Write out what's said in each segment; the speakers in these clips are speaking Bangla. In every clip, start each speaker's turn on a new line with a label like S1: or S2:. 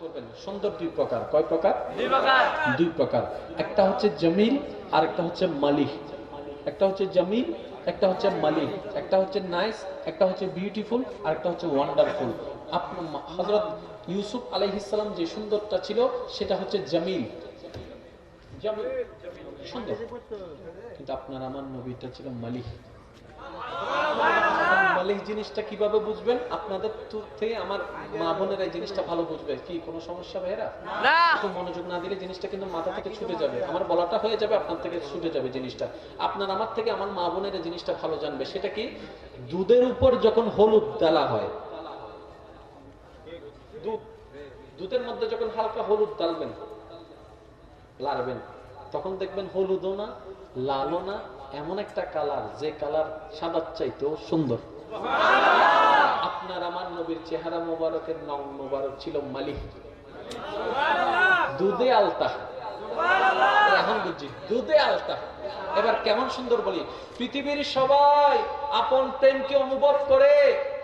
S1: করবেন। সুন্দর দুই প্রকার। কয় প্রকার? দুই প্রকার। একটা হচ্ছে জমিল আর একটা হচ্ছে মালিহ। একটা হচ্ছে জমিল, একটা হচ্ছে মালিহ। একটা হচ্ছে নাইস, একটা হচ্ছে বিউটিফুল, আর একটা হচ্ছে ওয়ান্ডারফুল। আপনার হযরত ইউসুফ আলাইহিস সালাম যে সুন্দরটা ছিল সেটা হচ্ছে জমিল, জমিল সুন্দর। কিন্তু আপনার আমার নবীটা ছিল মালিহ। মালিহ জিনিসটা কিভাবে বুঝবেন? আপনাদের থেকে আমার মা বোনেরা এই জিনিসটা ভালো বুঝবে। কি কোনো সমস্যা ভাইরা? না, একটু মনোযোগ না দিলে জিনিসটা কিন্তু মাথা থেকে ছুটে যাবে। আমার বলাটা হয়ে যাবে, আপনার থেকে ছুটে যাবে জিনিসটা। আপনার আমার থেকে আমার মা বোনেরা জিনিসটা ভালো জানবে। সেটা কি? দুধের উপর যখন হলুদ ডালা হয়, দুধের মধ্যে যখন হালকা হলুদ ডালবেন, লাড়বেন, তখন দেখবেন হলুদও না, লালও না, এমন একটা কালার যে কালার সাদার চাইতেও সুন্দর। আপনার আমার নবীর চেহারা মোবারকের নং মোবারক ছিল মালিহ, দুধে আলতা। এখন বুঝছি, দুধে আলতা। এবার কেমন সুন্দর বলি, পৃথিবীর সবাই আপন প্রেমকে অনুভব করে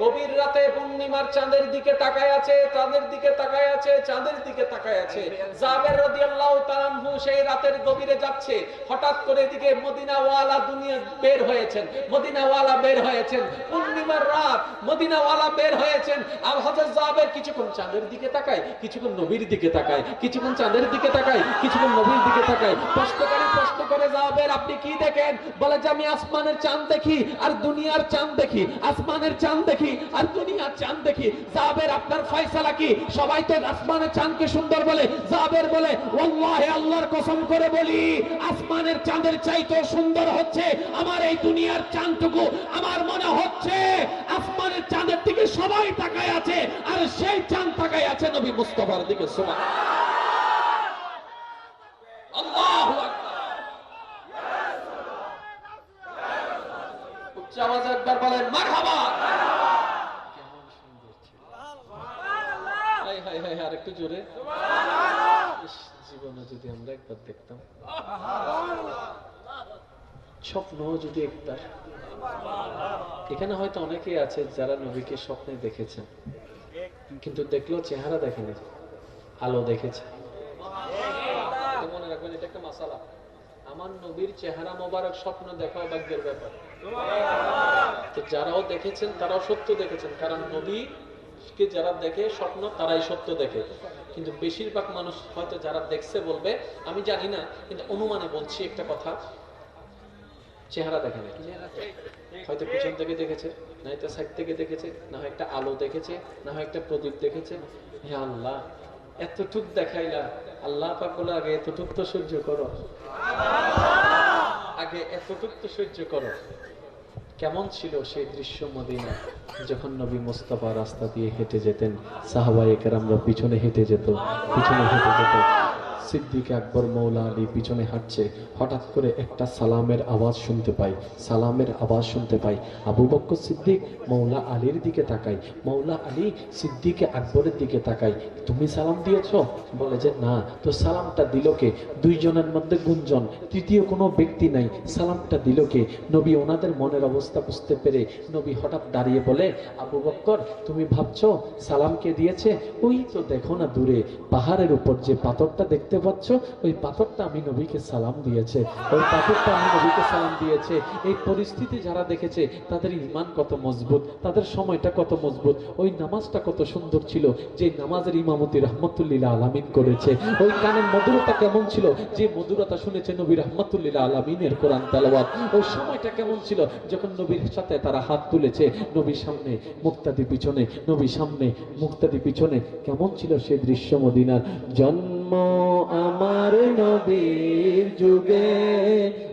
S1: গভীর রাতে পূর্ণিমার চাঁদের দিকে তাকায় আছে, চাঁদের দিকে তাকায় আছে, চাঁদের দিকে তাকায় আছে। জাবের রাদিয়াল্লাহু তাআলা আনহু সেই রাতের গভীরে যাচ্ছে, হঠাৎ করে এদিকে মদিনাওয়ালা দুনিয়া বের হয়েছেন, মদিনাওয়ালা বের হয়েছেন, পূর্ণিমার রাত, মদিনাওয়ালা বের হয়েছেন। আর হযরত জাবের কিছুক্ষণ চাঁদের দিকে তাকায়, কিছুক্ষণ নবীর দিকে তাকায়, কিছুক্ষণ চাঁদের দিকে তাকায়, কিছুক্ষণ নবীর দিকে তাকায়। প্রশ্ন করে জাবের, আপনি কি দেখেন? বলে যে আমি আসমানের চাঁদ দেখি আর দুনিয়ার চাঁদ দেখি, আসমানের চাঁদ দেখি আর দুনিয়ার চাঁদ দেখি। জাবের, আপনার ফয়সালা কি? সবাই তো আসমানের চাঁদকে সুন্দর বলে। জাবের বলে, ওয়াল্লাহি আল্লাহর কসম করে বলি, আসমানের চাঁদের চাইতেও সুন্দর হচ্ছে আমার এই দুনিয়ার চাঁদটুকু। আমার মনে হচ্ছে আসমানের চাঁদের দিকে সবাই তাকায় আছে, আর সেই চাঁদ তাকায় আছে নবী মুস্তাফার দিকে। সুবহানাল্লাহ, আল্লাহু আকবার। উচ্চ আওয়াজে একবার বলেন মারহাবা। কেমন সুন্দর ছিল। হায় হায় হায়, আর একটু জোরে সুবহানাল্লাহ। জীবনে যদি আমরা একবার দেখতাম, স্বপ্ন যদি একবার। এখানে হয়তো অনেকেই আছে যারা নবীকে স্বপ্নে দেখেছেন, কিন্তু দেখলেও চেহারা দেখেনি, আলো দেখেছে। মনে রাখবেন, এটা একটা মাসালা। আমার নবীর চেহারা মোবারক স্বপ্ন দেখাও ভাগ্যের ব্যাপার। তো যারাও দেখেছেন তারাও সত্য দেখেছেন, কারণ নবীকে যারা দেখে স্বপ্ন তারাই সত্য দেখে। কিন্তু বেশিরভাগ মানুষ হয়তো যারা দেখছে বলবে আমি জানি না, কিন্তু অনুমানে বলছি একটা কথা, চেহারা দেখে না। হয়তো পিছন থেকে দেখেছে, না একটা সাইড থেকে দেখেছে, না হয় একটা আলো দেখেছে, না হয় একটা প্রদীপ দেখেছে। হে আল্লাহ, এতটুক দেখাইলা, আল্লাহ পাক বলে আগে এতটুক তো সহ্য করো, আগে এতটুক তো সহ্য করো। কেমন ছিল সেই দৃশ্য মদিনা, যখন নবী মুস্তাফা রাস্তা দিয়ে হেঁটে যেতেন, সাহাবায়ে কেরামরা পিছনে হেঁটে যেত, পিছনে হেঁটে যেত। সিদ্দিক আকবর মৌলা আলী পিছনে হাঁটছে, হঠাৎ করে একটা সালামের আওয়াজ শুনতে পাই, সালামের আওয়াজ শুনতে পাই। আবু বকর সিদ্দিক মৌলা আলীর দিকে তাকাই, মৌলা আলী সিদ্দিক আকবরের দিকে তাকাই, তুমি সালাম দিয়েছ? বলে যে না। তো সালামটা দিল কে? দুইজনের মধ্যে গুঞ্জন, তৃতীয় কোনো ব্যক্তি নাই। সালামটা দিল কে? নবী ওনাদের মনের অবস্থা বুঝতে পেরে নবী হঠাৎ দাঁড়িয়ে বলে, আবু বকর তুমি ভাবছো সালাম কে দিয়েছে? ওই তো দেখো না দূরে পাহাড়ের উপর যে পাথরটা দেখতে পাচ্ছ, ওই পাথরটা আমি নবীকে সালাম দিয়েছে, ওই পাথরটা আমি নবীকে সালাম দিয়েছে। এই পরিস্থিতি যারা দেখেছে তাদের ঈমান কত মজবুত, তাদের সময়টা কত মজবুত, ওই নামাজটা কত সুন্দর ছিল যে নামাজের ইমামতি রাহমাতুল্লিল আলামিন করেছে, ওই কানের মধুরতা কেমন ছিল যে মধুরতা শুনেছে নবী রাহমাতুল্লিল আলামিনের কোরআন তেলাওয়াত, ওই সময়টা কেমন ছিল যখন নবীর সাথে তারা হাত তুলেছে, নবীর সামনে মুক্তাদি পিছনে, নবীর সামনে মুক্তাদি পিছনে। কেমন ছিল সেই দৃশ্য মদিনার। জন্ম আমার নবীর যুগে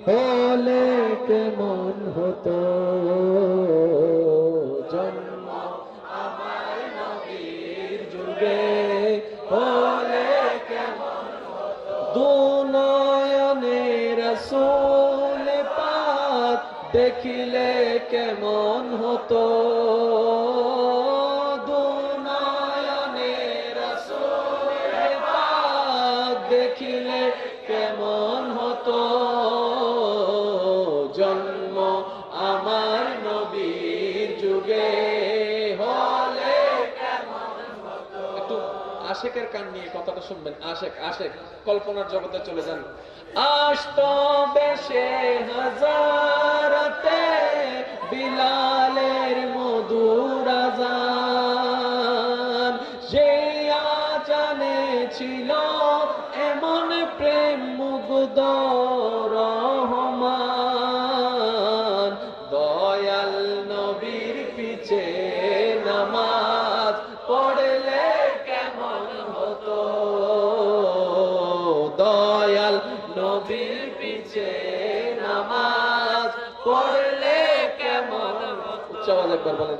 S1: হলে কেমন হতো, জন্ম আমার নবীর যুগে হলে কেমন হতো, দুনয়নে রাসূল পাক দেখিলে কেমন হতো, দেখিলে কেমন হতো, জন্ম আমার নবীর যুগে হলে কেমন হতো। একটু আশেকের কান নিয়ে কথাটা শুনবেন। আশেক আশেক কল্পনার জগতে চলে যান। আসতো বেশে হাজারাতে বিলালের মধুর আযান, যে আজানে ছিল এমন প্রেম মুগ্ধ রহমান, দয়াল নবীর পিছে নামাজ পড়লে কেমন হতো, দয়াল নবীর পিছে নামাজ পড়লে কেমন। উচ্চ আওয়াজ একবার বলেন।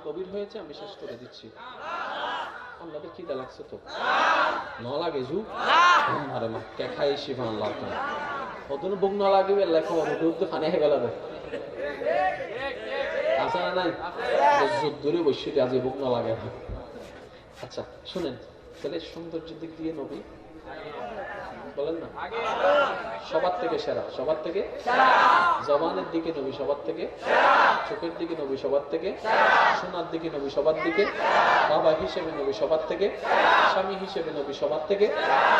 S1: কবির হয়েছে, আমি শেষ করে দিচ্ছি। আল্লাহদের কি লাগছে তো ন লাগে জু আরে মা কে খাই শিফা আল্লাহ ওদের বুক ন লাগিবে লেখো দুধ পানি হয়ে গেল আছে না নাই দূরে বসে আজ বুক ন লাগে। আচ্ছা শুনেন তাহলে সৌন্দর্যের দিক দিয়ে নবী বলেন না সবার থেকে সেরা, সবার থেকে জবানের দিকে নবী সবার থেকে, চোখের দিকে নবী সবার থেকে, শোনার দিকে নবী সবার দিকে, বাবা হিসেবে নবী সবার থেকে, স্বামী হিসেবে নবী সবার থেকে,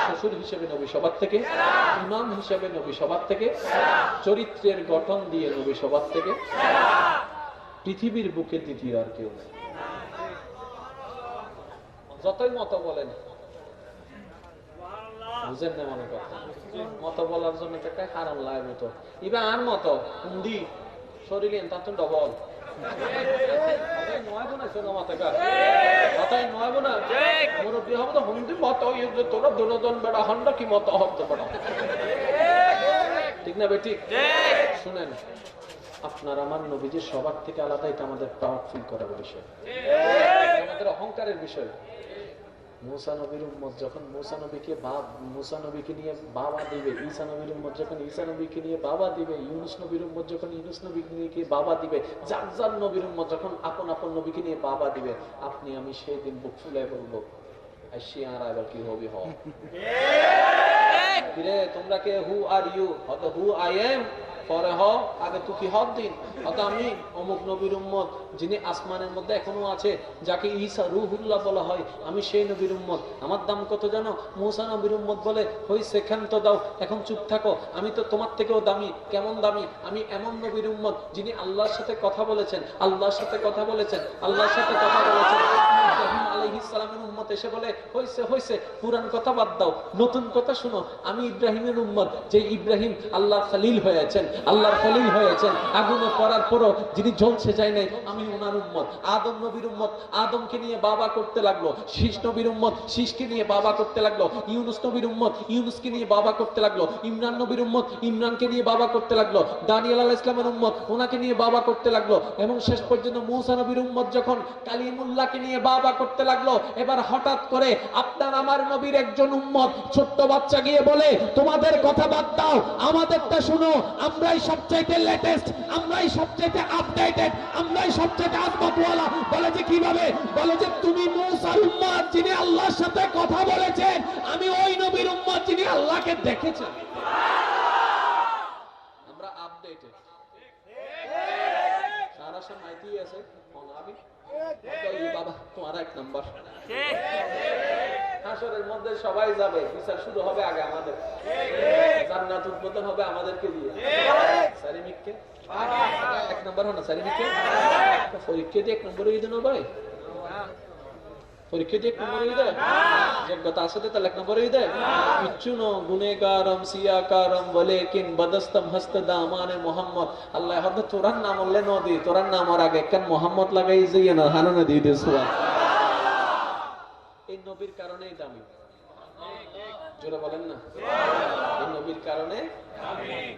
S1: শ্বশুর হিসেবে নবী সবার থেকে, ইমাম হিসেবে নবী সবার থেকে, চরিত্রের গঠন দিয়ে নবী সবার থেকে। পৃথিবীর বুকে দ্বিতীয় আর কেউ নেই। যতই মত বলেন বুঝেন না মনে কথা, মত বলার জন্য একটা হারাম লাগবে তো এবার আর মত হিন্দি শরীরে তার তো ডবল নয় বোনা শোনো মাথা কথাই নয় বোনা মুরব্বী হবে তো হিন্দি মত তোরা দুজন বেড়া হন্ড কি মত হতে পারো ঠিক না বেঠিক? শুনেন আপনার আমার নবীজি সবার থেকে আলাদা, এটা আমাদের প্রাউড ফিল করার বিষয়, আমাদের অহংকারের বিষয়। মুসা নবীর উম্মত যখন মুসা নবীকে নিয়ে বাবা দিবে, ঈসা নবীর উম্মত যখন ঈসা নবীকে নিয়ে বাবা দিবে, ইউনুস নবীর উম্মত যখন ইউনুস নবীকে নিয়ে বাবা দিবে, যার নবীর উম্মত যখন আপন আপন নবীকে নিয়ে বাবা দিবে, আপনি আমি সেই দিন বুক ফুলে বলবো আর এবার কি হবি হে তোমরা কে হু আর ইউ হয়তো হু আই এম পরে হ আগে তুই কি হক দিন হয়তো আমি অমুক নবীর উম্মত যিনি আসমানের মধ্যে এখনো আছে, যাকে ঈসা রুহুল্লাহ বলা হয়, আমি সেই নবীর উম্মত। আমার দাম কত জানো? মুসা নবীর উম্মত বলে হই সেখান তো দাও, এখন চুপ থাকো, আমি তো তোমার থেকেও দামি। কেমন দামি? আমি এমন নবীর উম্মত যিনি আল্লাহর সাথে কথা বলেছেন, আল্লাহর সাথে কথা বলেছেন, আল্লাহর সাথে কথা বলেছেন। ইব্রাহিম আলাইহিস সালামের উম্মত এসে বলে হইছে পুরান কথা বাদ দাও, নতুন কথা শুনো। আমি ইব্রাহিমের উম্মত, যে ইব্রাহিম আল্লাহর খলিল হয়েছেন, আল্লাহর খলিল হয়েছেন, আগুনে পড়ার পরও যিনি ঝলসে যায় নাই, আমি ওনার উম্মত। আদম নবীর উম্মত, আদমকে নিয়ে বাবা করতে লাগলো। শীষ নবীর উম্মত, শীষকে নিয়ে বাবা করতে লাগলো। ইউনুস নবীর উম্মত, ইউনুসকে নিয়ে বাবা করতে লাগলো। ইমরান নবীর উম্মত, ইমরানকে নিয়ে বাবা করতে লাগলো। দানিয়েল আলাইহিস সালামের উম্মত, ওনাকে নিয়ে বাবা করতে লাগলো। এবং শেষ পর্যন্ত মুসা নবীর উম্মত যখন কালিমুল্লাহকে নিয়ে বাবা করতে লাগলো, এবার হঠাৎ করে আপনার আমার নবীর একজন উম্মত ছোট্ট বাচ্চা গিয়ে বলে তোমাদের কথা বাদ দাও, আমাদেরটা শুনো, আমরাই সবচাইতে লেটেস্ট, আমরাই সবচাইতে আপডেটেড, আমরাই সবচাইতে আজমতওয়ালা। বলে যে কিভাবে? বলে যে তুমি মুসার উম্মত যিনি আল্লাহর সাথে কথা বলেছেন, আমি ওই নবীর উম্মত যিনি আল্লাহকে দেখেছেন। আমরা আপডেটেড, সারা সময়টি আছে অনাবি বাবা তোমার এক নাম্বার। হাসরের মধ্যে সবাই যাবে, বিচার শুরু হবে আগে আমাদের, জান্নাত উদ্বোধন হবে আমাদেরকে দিয়ে। সারিমিককে এক নাম্বার হয় না, সারিমিককে পরীক্ষা দিয়ে এক নম্বর হয়ে দেন ভাই, পরীক্ষা দিয়ে এক নম্বর হয়ে দেয়, যোগ্যতা আছে তাহলে এক নম্বর হয়ে দেয়। কিচ্ছু ন গুনেগারম সিয়াকারম বলে কিন বদস্তম হস্ত দামানে মোহাম্মদ। আল্লাহ হয়তো তোরার নাম বললে নদী, তোরার নাম আর আগে কেন মোহাম্মদ লাগাই যাইয়ে না হারানো দিয়ে দিস। এই নবীর কারণেই দামি। জোরে বলেন না, এই নবীর কারণে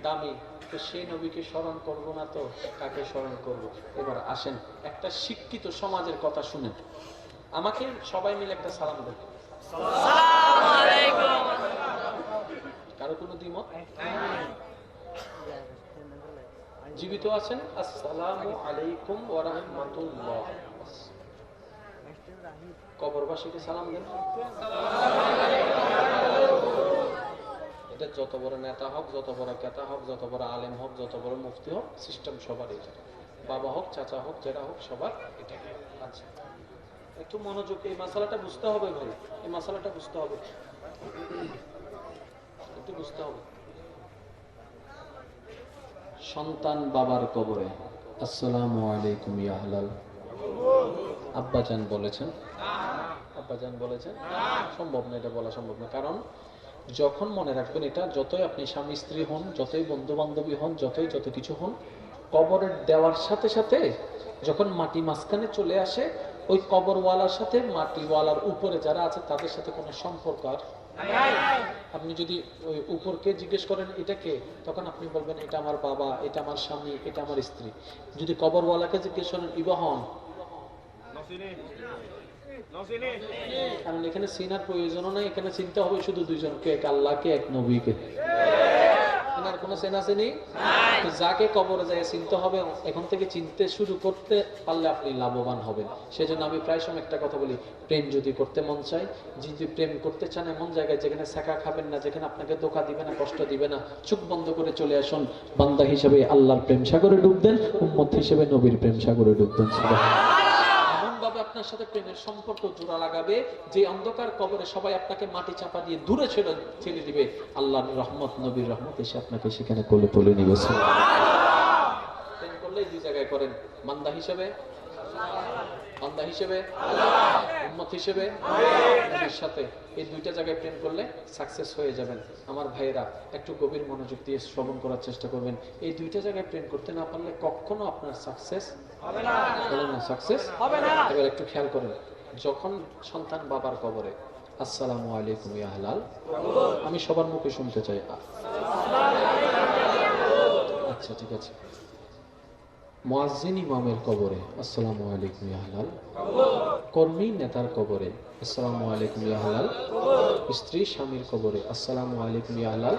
S1: দামি। তো সেই নবীকে স্মরণ করব না তো কাকে স্মরণ করব? এবার আসেন একটা শিক্ষিত সমাজের কথা শুনেন। আমাকে সবাই মিলে একটা সালাম দেন। আসসালামু আলাইকুম। কারো কোনো দ্বিমত? জীবিত আছেন? আসসালামু আলাইকুম ওয়া রাহমাতুল্লাহ। কবরবাসীকে সালাম দেন। এটা যত বড় নেতা হোক, যত বড় কেতা হোক, যত বড় আলেম হোক, যত বড় মুফতি হোক, সিস্টেম সবার এটা। বাবা হোক, চাচা হোক, যেটা হোক, সবার এটা। আচ্ছা, একটু মনোযোগ, এই মশালাটা বুঝতে হবে ভাই, এই মশালাটা বুঝতে হবে, একটু বুঝতে হবে। সন্তান বাবার কবরে আসসালামু আলাইকুম ইয়া হালাল। আব্বাজান বলেছেন? আব্বাজান বলেছেন? সম্ভব না, এটা বলা সম্ভব না। কারণ যখন, মনে রাখবেন এটা, যতই আপনি স্বামী স্ত্রী হন, যতই বন্ধু বান্ধবী হন, যতই যত কিছু হন, কবরের দেওয়ার সাথে সাথে যখন মাটি মাঝখানে চলে আসে, ওই কবরওয়ালার সাথে মাটিওয়ালার উপরে যারা আছে তাদের সাথে কোনো সম্পর্ক আর। আপনি যদি ওই উপরকে জিজ্ঞেস করেন এটা কে, তখন আপনি বলবেন এটা আমার বাবা, এটা আমার স্বামী, এটা আমার স্ত্রী। যদি কবরওয়ালাকে জিজ্ঞেস করেন ইবা হন, কারণ এখানে চিনার প্রয়োজনও নাই, এখানে চিনতে হবে শুধু দুইজনকে, এক আল্লাহকে, এক নবীকে। এনার কোনো চেনাচেনি যাকে কবরে যায় চিনতে হবে। এখন থেকে চিনতে শুরু করতে পারলে আপনি লাভবান হবেন। সেজন্য আমি প্রায় সময় একটা কথা বলি, প্রেম যদি করতে মন চায়, যদি প্রেম করতে চান এমন জায়গায় যেখানে ছেঁকা খাবেন না, যেখানে আপনাকে ধোঁকা দিবে না, কষ্ট দিবে না, চোখ বন্ধ করে চলে আসুন। বান্দা হিসেবে আল্লাহর প্রেম সাগরে ডুব দেন, উম্মত হিসেবে নবীর প্রেম সাগরে ডুব দেন। আপনার সাথে প্রেমের সম্পর্ক জোড়া লাগাবে যে অন্ধকার কবরে সবাই আপনাকে মাটি চাপা দিয়ে দূরে ছেড়ে দিবে, আল্লাহর রহমত, নবীর রহমত এসে আপনাকে সেখানে কোলে তুলে নিবে। প্রেম করলে দুই জায়গায় করেন, বান্দা হিসেবে, বান্দা হিসেবে, উম্মত হিসেবে, নবীর সাথে। এই দুইটা জায়গায় প্রেম করলে সাকসেস হয়ে যাবেন। আমার ভাইয়েরা একটু গভীর মনোযোগ দিয়ে শ্রবণ করার চেষ্টা করবেন। এই দুইটা জায়গায় প্রেম করতে না পারলে কখনো আপনার সাকসেস হবে না, সাকসেস হবে না। এবার একটু খেয়াল করেন, যখন সন্তান বাবার কবরে আসসালামু আলাইকুম ইয়া হালাল, আমি সবার মুখে শুনতে চাই। আচ্ছা ঠিক আছে। মুয়াজ্জিন ইমামের কবরে আসসালামু আলাইকুম ইয়া হালাল, কর্মী নেতার কবরে আসসালামু আলাইকুম ইয়া হালাল, স্ত্রী স্বামীর কবরে আসসালামু আলাইকুম ইয়া হালাল।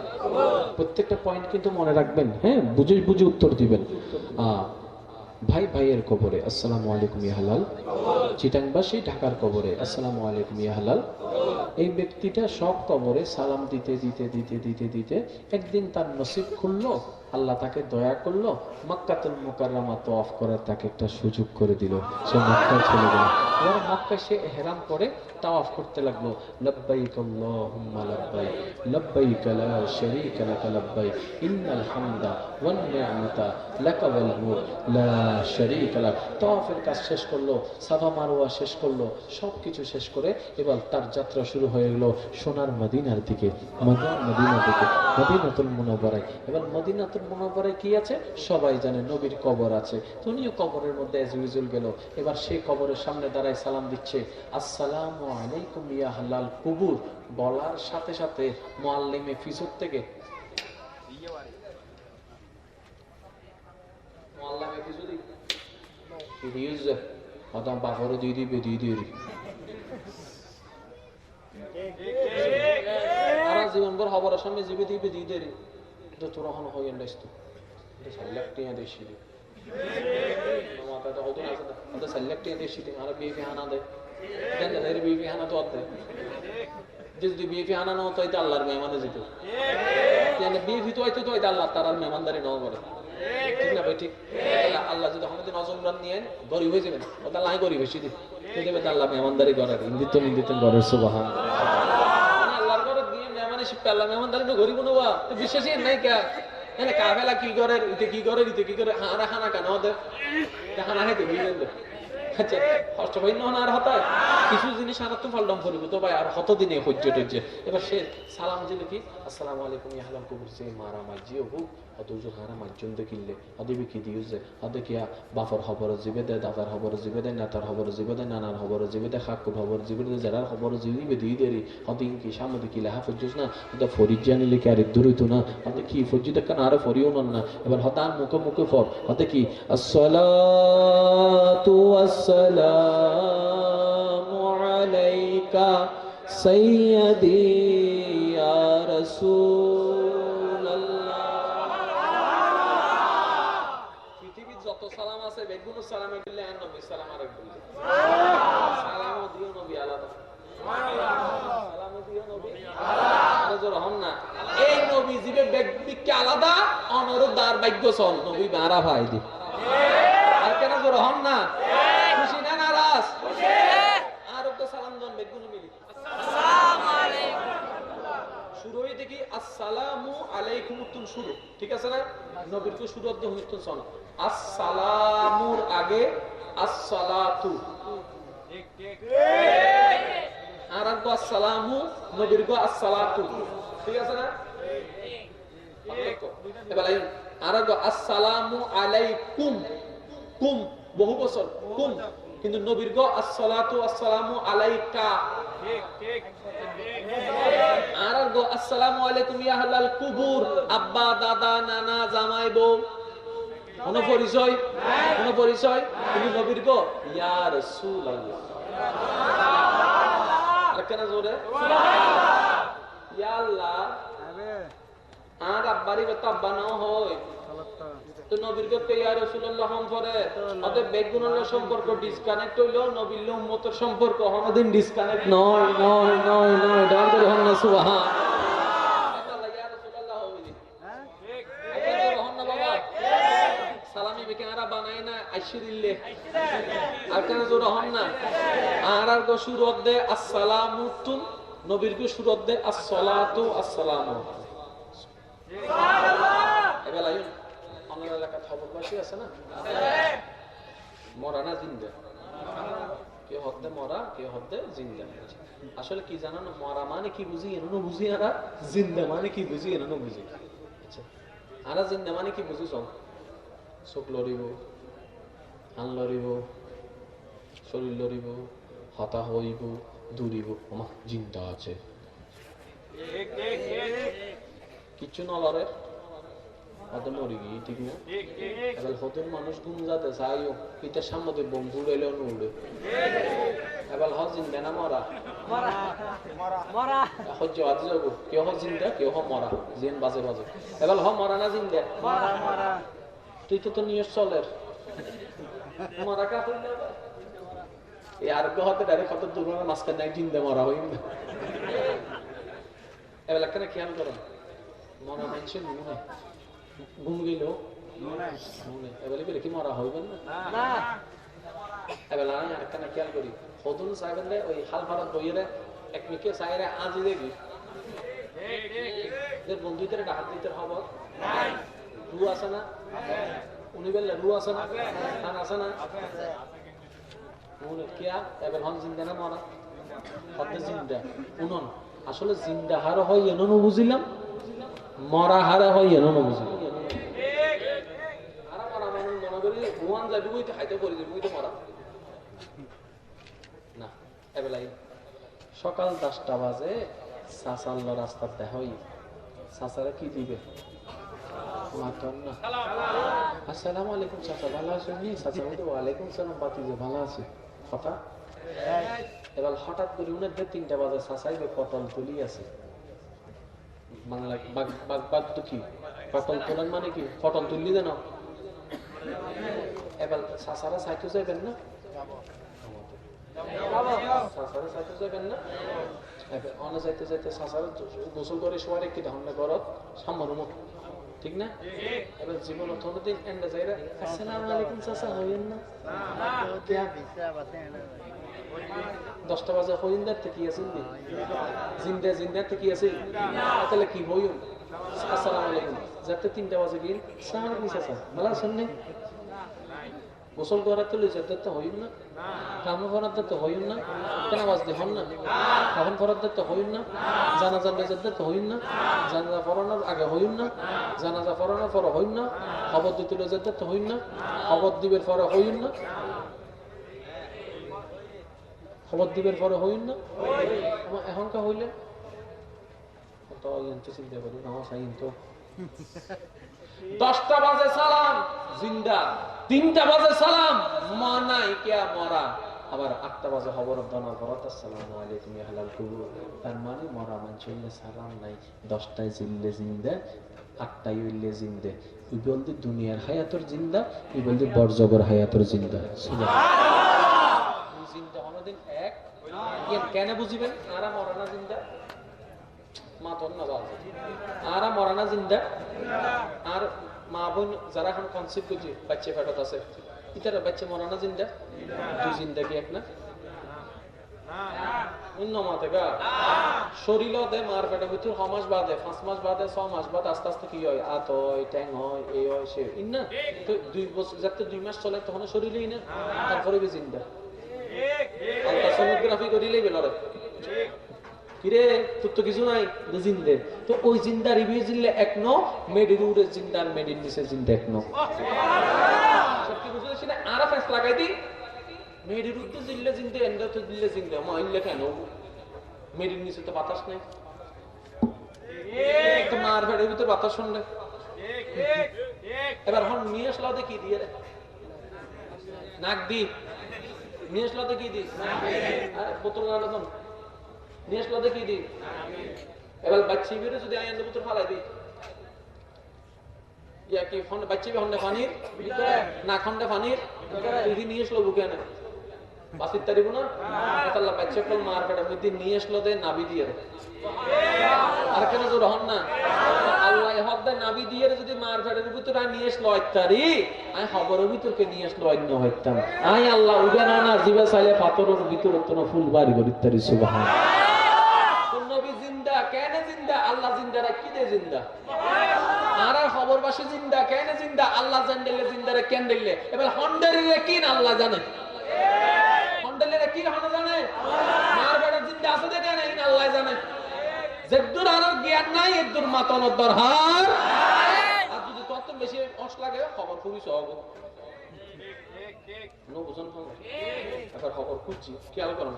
S1: প্রত্যেকটা পয়েন্ট কিন্তু মনে রাখবেন, হ্যাঁ, বুঝে বুঝে উত্তর দিবেন। ভাই ভাইয়ের কবরে আসসালামু আলাইকুম ইয়া হালাল, চিটাংবাসী ঢাকার কবরে আসসালামু আলাইকুম ইয়া হালাল। এই ব্যক্তিটা সব কবরে সালাম দিতে দিতে দিতে দিতে দিতে একদিন তার নসিব খুললো, আল্লাহ তাকে দয়া করলো, মক্কাতুল মুকাররমা তওয়াফ করার তাকে একটা সুযোগ করে দিল, সে মক্কায় চলে গেল। এবার মক্কায় সে ইহরাম পরে তাওয়াফ করতে লাগলো, লব্বাইক আল্লাহুম্মা লব্বাইক, লব্বাইক লা শারীকা লাক লব্বাইক, ইন্নাল হামদা ওয়ান নি'মাতা লাকা ওয়াল মুলক লা শারীকা লাক। তাওয়াফের কাজ শেষ করলো, সাফা মারওয়া শেষ করলো, সবকিছু শেষ করে এবার তার যাত্রা শুরু হয়ে গেল সোনার মদিনার দিকে, মদিনার দিকে, মদিনাতুল মুনাওয়ারায়। এবার মদিনাতুল মুনাওয়ারায় কি আছে সবাই জানে, নবীর কবর আছে। তো উনিও কবরের মধ্যে এজ ইউজুয়াল গেল। এবার সেই কবরের সামনে দাঁড়ায় সালাম দিচ্ছে, আসসালামু আলাইকুম ইয়া হালাল কুবুর। বলার সাথে সাথে মুআল্লিমে ফিজুর থেকে মুআল্লিমে ফিজুরি ইউজ আদম বাফরে দিয়ে দিবে দিয়ে দিয়ে সারা জীবনভর হবার সামনে জীবে দিবে দিয়ে দেরি তো তোর এখন হয়ে আসতো সাল্লাকটিয়া দেশি মাথাটা হতো না, ওটা সাল্লাকটিয়া দেশি আর বিয়ে হানা দেয়, বিয়ে হানা তো দেয়। যদি বিয়ে হানা না হতো এটা আল্লাহর মেহমানে যেত, বিয়ে ভিতু হয়তো তো এটা আল্লাহ তার আর মেহমানদারি নাও করে, ঠিক না ভাই? ঠিক। আল্লাহ যদি আমাদের নজমরান নিয়ে গরিব হয়ে যাবেন, ওটা লাই গরিব বেশি দিন দেবে, আল্লাহ মেহমানদারি করার ইন্দিত নিন্দিত ঘরের সুবহান আল্লাহর ঘরে দিয়ে মেহমানে শিখতে, আল্লাহ মেহমানদারি তো গরিব নেওয়া তো বিশ্বাসী নাই কে কাবেলা কি করে, ইতে কি করে, ইতে কি করে, হানা খানা কেন ওদের হানা খাইতে বুঝলেন তো আচ্ছা কষ্ট ভাই না আর হতায় কিছু জিনিস আর তো ফালডম করিব তো ভাই আর কত দিনে হজ্জ টজ্জে এবার সে সালাম দিলে কি আসসালামু আলাইকুম ইয়া হালাম কবুর সে মারা মাজিও হুক অতজো হারা মাজ্জুন দেখিলে আদিবি কি দিউছে আদে কিয়া বাফর খবর জিবে দে দাদার খবর জিবে দে নাতার খবর জিবে দে নানার খবর জিবে দে খাকুর খবর জিবে দে যারার খবর জিবে দিই দেরি আদিন কি সামনে কি লেহা ফজ্জুস না আদা ফরিদ জানিলে কি আর দূরইতো না আদে কি ফজ্জিদ কান আর ফরিও না এবার হতান মুখে মুখে ফর আদে কি আসসালাতু ওয়াসসালামু আলাইকা সাইয়্যিদি ইয়া রাসূলুল্লাহ পৃথিবীর যত সালাম আছে বেগুন সালামে বললে আর নবী সালাম আরেক বললে সালামও দিও নবী আলাদা সালামও দিও নবী আলাদা জোর হন না এই নবী জিবে ব্যক্তিকে আলাদা অনরদার ভাগ্য চল নবী মারা ভাই দি আর কেন জোর হন না খুশি না নারাজ খুশি আর তো সালাম জন বেগুন মিলি আসসালামু আলাইকুম শুরু হই দেখি আসসালামু আলাইকুম তুন শুরু ঠিক আছে না নবীর কো শুরু অর্ধ হইতো চল আসসালামুর আগে আসসালাতু ঠিক ঠিক আর আগে আসসালামু নবীর কো আসসালাতু ঠিক আছে না এবার আর আগে আসসালামু আলাইকুম কুম বহু বছর কুম কিন্তু নবীর গো আসসালাতু আসসালামু আলাইকা ঠিক ঠিক আর গো আসসালামু আলাইকুম ইয়া আহলাল কুবুর আব্বা দাদা নানা জামাই বউ কোন পরিচয় কোন পরিচয় কিন্তু নবীর গো ইয়া রাসূলুল্লাহ আর কেন জোরে সুবহানাল্লাহ ইয়া আল্লাহ আর আব্বারি বেটা আব্বা না হয় তো নবীর গো ইয়া রাসূলুল্লাহ হম পরে ওদের বেগুনের সম্পর্ক ডিসকানেক্ট হইলো নবীর উম্মতের সম্পর্ক কোনদিন ডিসকানেক্ট নয় নয় নয় নয় ডান্ডে হন না সুবহান আল্লাহ ইয়া রাসূলুল্লাহ হইনি ঠিক ঠিক হন না বাবা সালামি বেকেনারা বানায় না আশিরিল্লে আর কেন জোর হন না আর আর গো শুরুত দে আসসালামু তুন নবীর গো শুরুত দে আসসালাতু আসসালামু সুবহানাল্লাহ এবেলা আমাদের এলাকার খবরবাসী আছে না মরা না জিন্দা কেউ হদ্দে মরা কেউ হদ্দে জিন্দা আসলে কি জানো না মরা মানে কি বুঝি এনো বুঝি আর জিন্দা মানে কি বুঝি এনো বুঝি আচ্ছা আর জিন্দা মানে কি বুঝি চোখ লড়িব হান লড়িব শরীর লড়িব হতা হইব দূরিব আমার জিন্দা আছে কিচ্ছু নলরে মরি গিয়ে ঠিক না এবার হতেন মানুষ ঘুম যাতে চাইও পিতার সামনে বন্ধু উড়েলেও উড়ে এবার হ জিন্দা না মরা সহ্য আজি যাব কেউ হ জিন্দা কেউ হ মরা জিন বাজে বাজে এবার হ মরা না জিন্দা তুই তো নিয়ে চলের মরা কা এই আরোগ্য হতে ডাইরেক্ট কত দুর্ঘটনা মাঝখানে এক জিন্দা মরা হইম এবার কেন খেয়াল করেন মরা মানুষের মনে ঘুম গেল এবারে বেলে কি মরা হইবেন না এবার আমি আরেকখানে খেয়াল করি হদুন সাহেবেন ওই হাল ফারাত বইয়েরে এক মিকে সাইরে আজি দেখি বন্ধুদের হাত দিতে হবো রু আছে না উনি বললে রু আছে না খান আছে না কিয়া এবার হন জিন্দা না মরা হতে জিন্দা উনন আসলে জিন্দা হার হয় এনো বুঝিলাম মরা হারা হয় এনো বুঝিলাম সকাল 10টা বাজে চাচাল্ল রাস্তা দেখাই চাচারা কি দিবে আসসালামু আলাইকুম চাচা ভালো আছেন নি চাচা বলতে ওয়ালাইকুম সালাম বাতিজে ভালো আছে কথা এবার হঠাৎ করে উনার 3টা বাজে চাচাইবে পটল তুলি আছে বাংলা বাগ তো কি পটল তোলার মানে কি পটল তুললি দেন এবার চাচারা চাইতে যাবেন না চাচারা চাইতে যাবেন না অনে যাইতে যাইতে চাচারা গোসল করে শোয়ার একটি ধারণা ঘরত সামর মুখ ঠিক না এবার জীবন দিন এন্ডা যাইরা আসসালামু আলাইকুম চাচা হইেন না 10টা বাজে হইন্দার থেকে আছেন জিন্দা জিন্দার থেকে আছে তাহলে কি হইন আসসালামু আলাইকুম যাতে 3টা বাজে গিয়ে আসসালামু আলাইকুম চাচা ভালো আছেন নি গোসল করার তো লিজাত তো হইন না, কামু করার তো হইন না, কেন আওয়াজ দিয়ে হন না, কাফন করার তো হইন না, জানাজার লিজাত তো হইন না, জানাজা পড়ানোর আগে হইন না, জানাজা পড়ানোর পরে হইন না, খবর দিতে লিজাত তো হইন না, খবর দিবের পরে হইন না, খবর দিবের পরে হইন না। এখনকার হইলে তো চিন্তা করি না সাইন তো 10টা বাজে সালাম জিন্দা, 3টা বাজে সালাম মানাই কে মরা, আবার 8টা বাজে খবর দানা করত আসসালামু আলাইকুম ইয়া হালাল কুবুর। তার মানে মরা মানুষের সালাম নাই, 10টায় জিল্লে জিন্দা, 8টায় হইলে জিন্দে। ওই বলতে দুনিয়ার হায়াতর জিন্দা, ওই বলতে বরজগর হায়াতর জিন্দা। সুবহানাল্লাহ। জিন্দা আমাদের এক কেন বুঝিবেন? আরা মরানা জিন্দা মাতন না বাবা, আরা মরানা জিন্দা। আর মা বোন যারা এখন কনসিভ করছে বাচ্চা ফেটত আছে, ইতারা বাচ্চা মরানা জিন্দা, দুই জিন্দাগি এক না শরীর দে মার পেটে ভিতর 6 মাস বাদে 5 মাস বাদে 6 মাস বাদে আস্তে আস্তে কি হয়, আত হয়, ট্যাং হয়, এই হয় সে না। তো 2 বছর যাতে 2 মাস চলে তখন শরীরই না, তারপরে বি জিন্দা আলট্রাসোনোগ্রাফি করিলেই বেলরে কিরে তোর তো কিছু নাই জিন্দে। তো ওই জিন্দা রিভিউ জিনলে এক ন মেডির উড়ে জিন্দা আর মেডির নিচে জিন্দা এক ন সত্যি বুঝলে সেটা আরা ফেস লাগাই দি মেডির উড়তে জিনলে জিন্দে এন্ডা তো দিলে জিন্দা মাইলে কেন মেডির নিচে তো বাতাস নেই, তো মার ভেড়ের ভিতরে বাতাস শুনলে এবার হন নিয়ে আসলো দেখি দিয়ে রে নাক দি নিয়ে আসলো দেখি দি বোতল আলোচন নিয়ে আসলো দেখি দি। এবার বাচ্চি বেরো যদি আইন বোতল ফালাই দি ইয়া কি ফোন বাচ্চি বে হন্ডে পানির না খন্ডে পানির তুই নিয়ে আসলো বুকে না বাসির তারিব না আল্লাহ বাচ্চা কল মার পেটা মধ্যে নিয়ে আসলো দে নাবি দিয়ে রে আর কেন জোর হন না আল্লাহ হক দে নাবি দিয়ে যদি মার পেটের ভিতরে নিয়ে আসলো ইত্যাদি আমি খবরের ভিতরকে নিয়ে আসলো অন্য হইতাম আই আল্লাহ উবে না না জিবা চাইলে পাথরের ভিতরে তো ফুল বাড়ি করি ইত্যাদি সুবহান। নবী জিন্দা কেন জিন্দা? আল্লাহ জিন্দা রাখি দে জিন্দা আর খবরবাসী জিন্দা কেন জিন্দা? আল্লাহ জানলে জিন্দা রে কেন দিলে। এবার হন্ডারিলে কি না আল্লাহ জানে, হন্ডারিলে কি হন জানে, মার বেটা জিন্দা আছে দেখে না আল্লাহ জানে। যেদুর আর জ্ঞান নাই এদুর মাতানোর দরকার। আর যদি তত বেশি অস লাগে খবর খুবই সহজ নো বুঝন খবর এবার খবর খুঁজছি খেয়াল করুন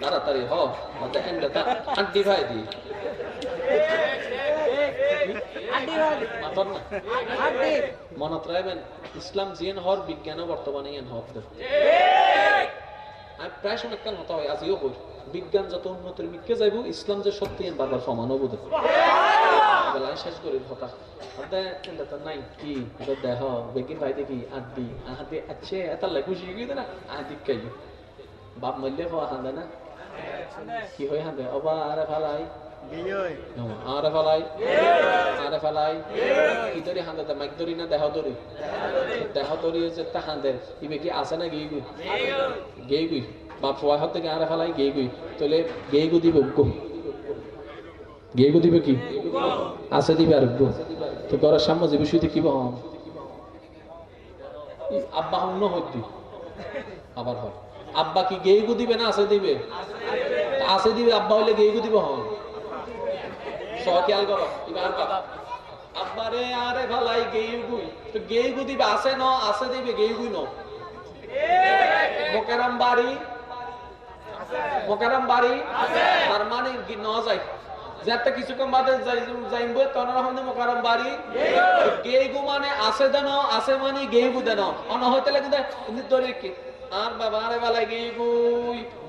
S1: তাড়াতাড়ি হাড্ডি ভাই দি মনত রাখবেন ইসলাম জিয়ান হওয়ার বিজ্ঞানও বর্তমানে আমি প্রায় সময় কাল হতা হয় আজিও কই বিজ্ঞান যত উন্নতির মিকে যাইব ইসলাম যে সত্যি বারবার সমানও বোধ বেলায় শেষ করি হতা নাই কি দেহ বেগিন ভাই দেখি আড্ডি আহাতে আছে এত খুশি গিয়ে না আহাদি খাই বাপ মরলে হওয়া হাঁদে না কি হয় হাঁদে অবা আরে ফালাই আরে ফালাই আরে ফালাই কি ধরি হাঁদে মাইক ধরি না দেহ ধরি দেহ ধরি যে তা হাঁদের ইবে কি আছে না গিয়ে গুই গেই গুই বাপ সবাই হাত থেকে আরে ফালাই গেই গুই তাহলে গেই গু দিবে গেই গু দিবে কি আছে দিবে আর তো ঘরের সামনে যে বিষয়টি কি বহন আব্বা অন্য হইতি আবার হয় আব্বা কি গেই গু দিবে না আছে দিবে? আছে দিবে আব্বা হইলে গেই গু দিব হন সকিয়াল করো এবার আব্বা রে আরে ভালাই গেই গুই তো গেই গু দিবে আছে ন আছে দিবে গেই গুই ন মোকারাম বাড়ি তার মানে ন যায় যাতে কিছুক্ষণ বাদে যাইব তখন মোকারম বাড়ি গেইগু মানে আছে দেন আছে মানে গেইগু দেন অন হইতে লাগে ধরে কি আর বাবা আরে বেলায় গেইগু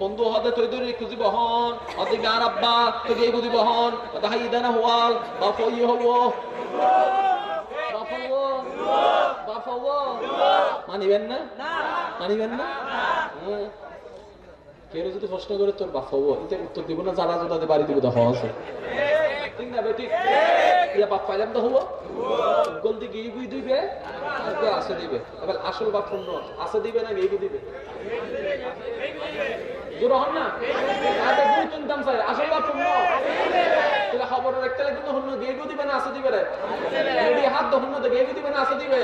S1: বন্ধু হতে তুই ধরে খুঁজিব হন অদিকে আর আব্বা তো গেইগু দিব হন হাই দেন হওয়াল বাপ ই হব বাপ হব মানিবেন না মানিবেন না কেউ যদি প্রশ্ন করে তোর বাপ হবো এটা উত্তর দিব না যারা যাদের বাড়ি দিব দেখা আছে ঠিক না বেটি ইয়া বাপ পাইলাম তো হবো গলদি গিয়ে গুই দিবে আসে দিবে এবার আসল বাথরুম ন আসে দিবে না গিয়ে দিবে জোর হন না আরে গুই চিন্তাম চাই আসল বাথরুম ন তাহলে খবর রাখতে লাগবে তো হন্য গিয়ে দিবে না আসে দিবে রে এডি হাত দহন না গিয়ে দিবে না আসে দিবে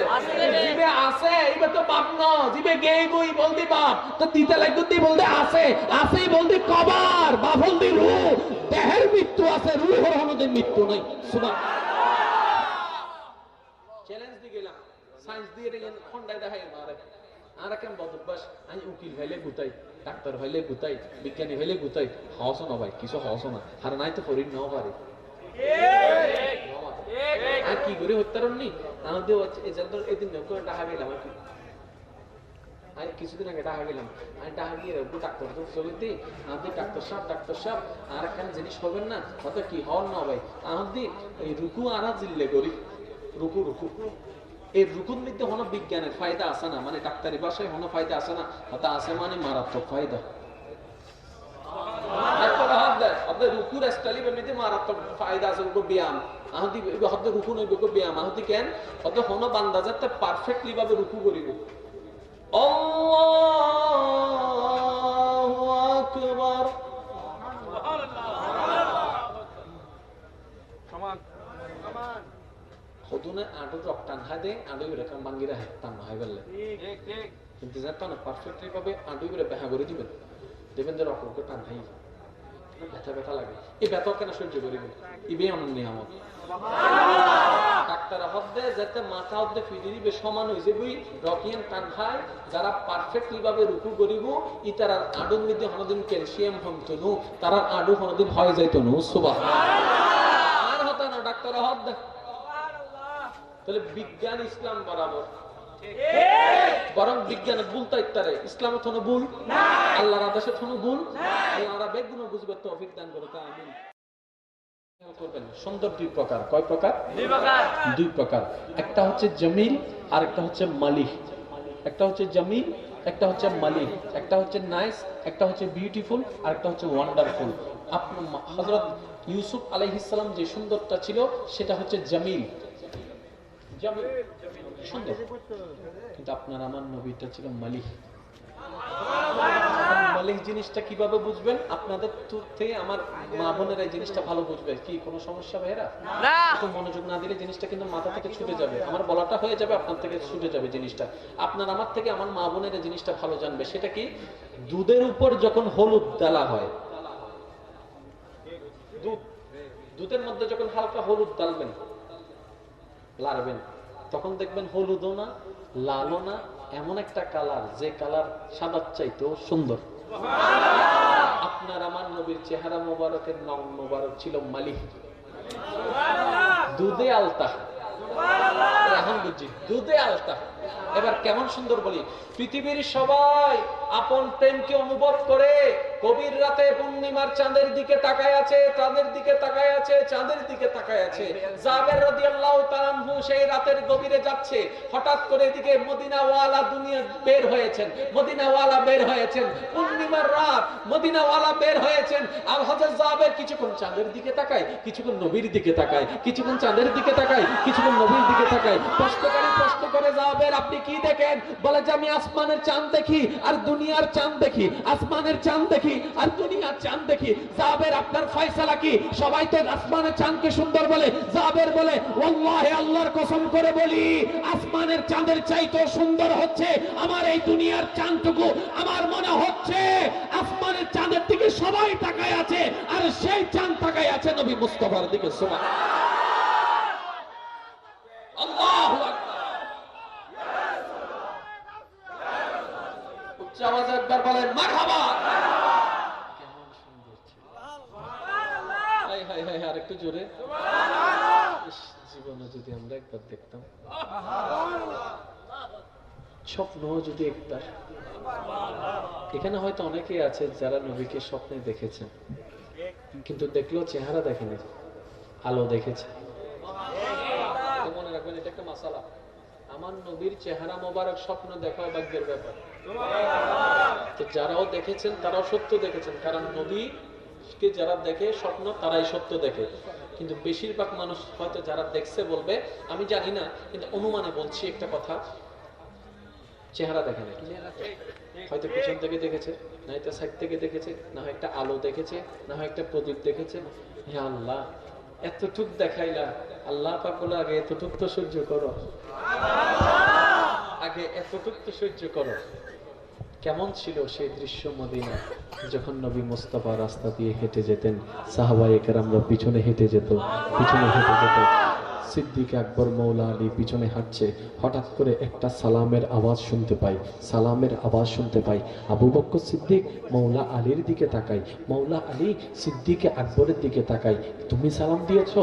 S1: জিবে আসে ইবে তো বাপ ন জিবে গিয়ে গুই বলদি বাপ তো দিতে লাগবে তুই বলতে আসে আসেই বলদি কবার বা বলদি রূহ দেহের মৃত্যু আছে রূহের হনদের মৃত্যু নাই সুবহানাল্লাহ চ্যালেঞ্জ দি গেলাম সায়েন্স দিয়ে রেন খন্ডায় দেখাই মারে আর কেন বদভ্যাস আমি উকিল হইলে গুতাই ডাক্তার হইলে গুতাই বিজ্ঞানী হইলে গুতাই হস না ভাই কিছু হস না আর নাই তো করি নাও পারে আর কি করে হত্যারণ নি আমাদের এদিন ডাকা গেলাম আর কি আমি কিছুদিন আগে ডাকা গেলাম আমি ডাকা গিয়ে ডাক্তার তো চলে দিই আমাদের ডাক্তার সাহেব আর একখান জিনিস হবেন না হয়তো কি হওয়ার না ভাই আমাদের এই রুকু আনা জিল্লে করি রুকু এই রুকুর মধ্যে হনো বিজ্ঞানের ফায়দা আছে না মানে ডাক্তারি ভাষায় হনো ফায়দা আছে না হয়তো আছে মানে মারাত্মক ফায়দা আপনার রুকুর স্টাইলের মধ্যে মারাত্মক ফায়দা আছে ব্যায়াম আহতি হয়তো রুকু নইব ব্যায়াম আহতি কেন হয়তো হনো বান্দা যাতে পারফেক্টলি ভাবে রুকু করিব আল্লাহু আকবার হদুনে আডু রক্তান হাদে আডু এরকম বাঙ্গিরা টান হয় বললে ঠিক ঠিক কিন্তু জানতো না পারফেক্টলি ভাবে আডু করে বেহা করে দিবেন দেখবেন যে রক্ত টান হাই ব্যথা লাগে এই ব্যথা কেন সহ্য করিবে ইবে অন্য নিয়ামত ডাক্তার হদ্দে যাতে মাথা হদ্দে ফিরে দিবে সমান হয়েছে বুই রকিয়ান টান খায় যারা পারফেক্টলি ভাবে রুকু করিব ই তারা আডুর মধ্যে হনদিন ক্যালসিয়াম হমতনু তারা আডু হনদিন হয়ে যাইতনু সুবহানাল্লাহ আর হতো না ডাক্তার হদ্দে তাহলে বিজ্ঞান ইসলাম বরাবর বরং বিজ্ঞানের ভুল তো ইত্তারে ইসলামে থনো ভুল না আল্লাহর আদেশে থনো ভুল না আল্লাহর বেগুনো বুঝবে তৌফিক দান করো আমিন করবেন সুন্দর দুই প্রকার কয় প্রকার দুই প্রকার একটা হচ্ছে জমিল আর একটা হচ্ছে মালিহ একটা হচ্ছে জমিল একটা হচ্ছে মালিহ একটা হচ্ছে নাইস একটা হচ্ছে বিউটিফুল আর একটা হচ্ছে ওয়ান্ডারফুল আপনার হযরত ইউসুফ আলাইহিস সালাম যে সুন্দরটা ছিল সেটা হচ্ছে জমিল সুন্দর কিন্তু আপনার আমার নবীটা ছিল মালিহ মালিহ জিনিসটা কিভাবে বুঝবেন আপনাদের থেকে আমার মা বোনেরা এই জিনিসটা ভালো বুঝবে কি কোনো সমস্যা ভাইরা না তো মনোযোগ না দিলে জিনিসটা কিন্তু মাথা থেকে ছুটে যাবে আমার বলাটা হয়ে যাবে আপনার থেকে ছুটে যাবে জিনিসটা আপনার আমার থেকে আমার মা বোনেরা জিনিসটা ভালো জানবে সেটা কি দুধের উপর যখন হলুদ ডালা হয় দুধের মধ্যে যখন হালকা হলুদ ডালবেন লাড়বেন তখন দেখবেন হলুদও না লালও না এমন একটা কালার যে কালার সাদার চাইতেও সুন্দর আপনার আমার নবীর চেহারা মোবারকের নাম মোবারক ছিল মালিহ দুধে আলতা এখন বুঝছি দুধে আলতা এবার কেমন সুন্দর বলি পৃথিবীর সবাই আপন প্রেমকে অনুভব করে কবির রাতে পূর্ণিমার চাঁদের দিকে তাকায় আছে চাঁদের দিকে তাকায় আছে চাঁদের দিকে তাকায় আছে জাবের রাদিয়াল্লাহু তাআলা আনহু সেই রাতের গভীরে যাচ্ছে হঠাৎ করে এদিকে মদিনাওয়ালা দুনিয়া বের হয়েছেন মদিনাওয়ালা বের হয়েছেন পূর্ণিমার রাত মদিনাওয়ালা বের হয়েছেন আর হযরত জাবের কিছুক্ষণ চাঁদের দিকে তাকায় কিছুক্ষণ নবীর দিকে তাকায় কিছুক্ষণ চাঁদের দিকে তাকায় কিছুক্ষণ নবীর দিকে তাকায় প্রশ্ন করে জাবের আপনি কি দেখেন বলে যে আমি আসমানের চাঁদ দেখি আর দুনিয়ার চাঁদ দেখি আসমানের চাঁদ দেখি আর দুনিয়ার চাঁদ দেখি জাবের আপনার ফয়সালা কি সবাই তো আসমানের চাঁদকে সুন্দর বলে জাবের বলে ওয়াল্লাহি আল্লাহর কসম করে বলি আসমানের চাঁদের চাইতেও সুন্দর হচ্ছে আমার এই দুনিয়ার চাঁদটুকু আমার মনে হচ্ছে আসমানের চাঁদের দিকে সবাই তাকায় আছে আর সেই চাঁদ তাকায় আছে নবী মুস্তাফার দিকে সুবহানাল্লাহ আল্লাহু আকবার আওয়াজে একবার বলেন মারহাবা কেমন সুন্দর ছিল হাই হাই হাই আর একটু জোরে সুবহানাল্লাহ জীবনে যদি আমরা একবার দেখতাম স্বপ্ন যদি একবার এখানে হয়তো অনেকেই আছে যারা নবীকে স্বপ্নে দেখেছেন কিন্তু দেখলেও চেহারা দেখেনি আলো দেখেছে মনে রাখবেন এটা একটা মাসালা আমার নবীর চেহারা মোবারক স্বপ্ন দেখা ভাগ্যের ব্যাপার তো যারাও দেখেছেন তারাও সত্য দেখেছেন কারণ নবীকে যারা দেখে স্বপ্ন তারাই সত্য দেখে কিন্তু বেশিরভাগ মানুষ হয়তো যারা দেখছে বলবে আমি জানি না, কিন্তু অনুমানে বলছি একটা কথা, চেহারা দেখে না, হয়তো পিছন থেকে দেখেছে, না হয়তো সাইড থেকে দেখেছে, না হয় একটা আলো দেখেছে, না হয় একটা প্রদীপ দেখেছে। হে আল্লাহ, এতটুক দেখাইলা, আল্লাহ পাক বলে আগে এতটুক তো সহ্য করো, আগে এতটুক তো সহ্য করো। কেমন ছিল সেই দৃশ্য মদিনা যখন নবী মুস্তাফা রাস্তা দিয়ে হেঁটে যেতেন, সাহাবায়ে কেরামরা পিছনে হেঁটে যেত, পিছনে হেঁটে যেত। সিদ্দিক আকবর মৌলা আলী পিছনে হাঁটছে, হঠাৎ করে একটা সালামের আওয়াজ শুনতে পাই, সালামের আওয়াজ শুনতে পাই। আবু বকর সিদ্দিক মৌলা আলীর দিকে তাকাই, মৌলা আলী সিদ্দিকে আকবরের দিকে তাকাই, তুমি সালাম দিয়েছ?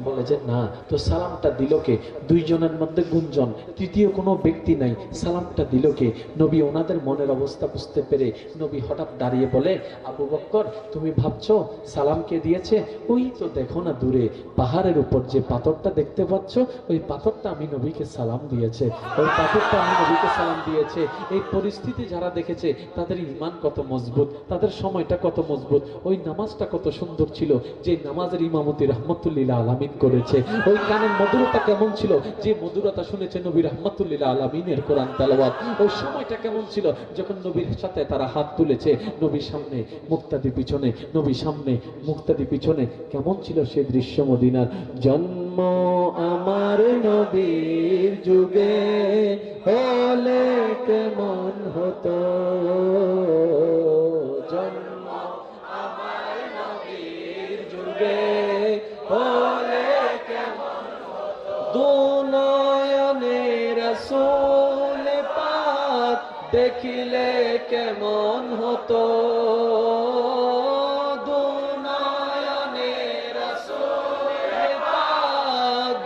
S1: বলে যে না। তো সালামটা দিল কে? দুইজনের মধ্যে গুঞ্জন, তৃতীয় কোনো ব্যক্তি নাই, সালামটা দিল কে? নবী ওনাদের মনের অবস্থা বুঝতে পেরে নবী হঠাৎ দাঁড়িয়ে বলে, আবু বকর তুমি ভাবছো সালাম কে দিয়েছে? ওই তো দেখো না দূরে পাহাড়ের উপর যে পাথরটা দেখতে পাচ্ছ, ওই পাথরটা আমি নবীকে সালাম দিয়েছে, ওই পাথরটা আমি নবীকে সালাম দিয়েছে। এই পরিস্থিতি যারা দেখেছে তাদের ঈমান কত মজবুত, তাদের সময়টা কত মজবুত, ওই নামাজটা কত সুন্দর ছিল যে নামাজের ইমামতি রাহমাতুল্লিল আলামিন করেছে, ওই গানের মধুরতা কেমন ছিল যে মধুরতা শুনেছে নবী রাহমাতুল্লিল আলামিনের কোরআন তেলাওয়াত, ওই সময়টা কেমন ছিল যখন নবীর সাথে তারা হাত তুলেছে, নবীর সামনে মুক্তাদি পিছনে, নবীর সামনে মুক্তাদি পিছনে। কেমন ছিল সেই দৃশ্য মদিনার। জন্ম আমার নবীর যুগে হলে কেমন হতো, জন্ম আমার নবীর যুগে হলে কেমন হতো, দুনয়নে রাসূল পাক দেখিলে কেমন হতো,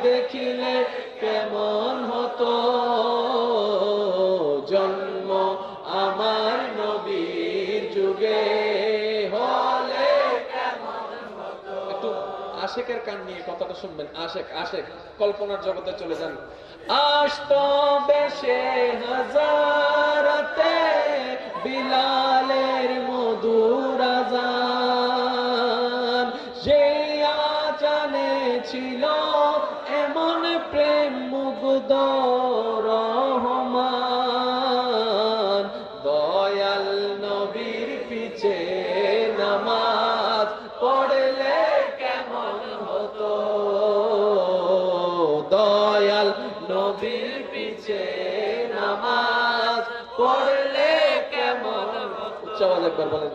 S1: দেখিলে কেমন হতো, জন্ম আমার নবীর যুগে হলে কেমন হতো। একটু আশেকের কান নিয়ে কথাটা শুনবেন। আশেক, আশেক কল্পনার জগতে চলে যান। আসতো বেশে হাজারাতে বিলালের মধুর আযান, যে আজানে ছিল এমন প্রেম মুগ্ধ রহমান, দয়াল নবীর পিছে নামাজ পড়লে কেমন হতো, দয়াল নবীর পিছে নামাজ পড়লে কেমন হতো। উচ্চ আওয়াজ একবার বলেন।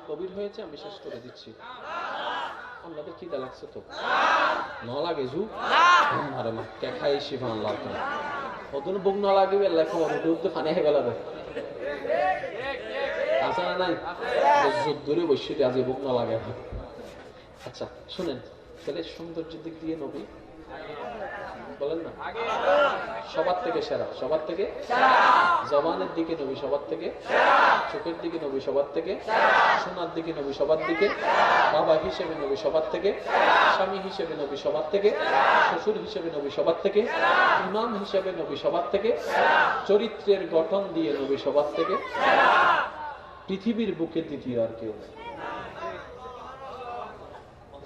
S1: কবির হয়েছে, আমি শেষ করে দিচ্ছি। আপনাদের কি লাগছে তো ন লাগে জু আরে মা কে খাই শিফা আল্লাহ ওদন বুক ন লাগিবে লেখা উঠে ফানে হয়ে গেল আছে না নাই দূরে বসে আজ বুক ন লাগে। আচ্ছা শুনেন, তাহলে সৌন্দর্যের দিক দিয়ে নবী বলেন না সবার থেকে সেরা, সবার থেকে জবানের দিকে নবী সবার থেকে, চোখের দিকে নবী সবার থেকে, শোনার দিকে নবী সবার দিকে, বাবা হিসেবে নবী সবার থেকে, স্বামী হিসেবে নবী সবার থেকে, শ্বশুর হিসেবে নবী সবার থেকে, ইমাম হিসেবে নবী সবার থেকে, চরিত্রের গঠন দিয়ে নবী সবার থেকে, পৃথিবীর বুকে দ্বিতীয় আর কেউ নেই।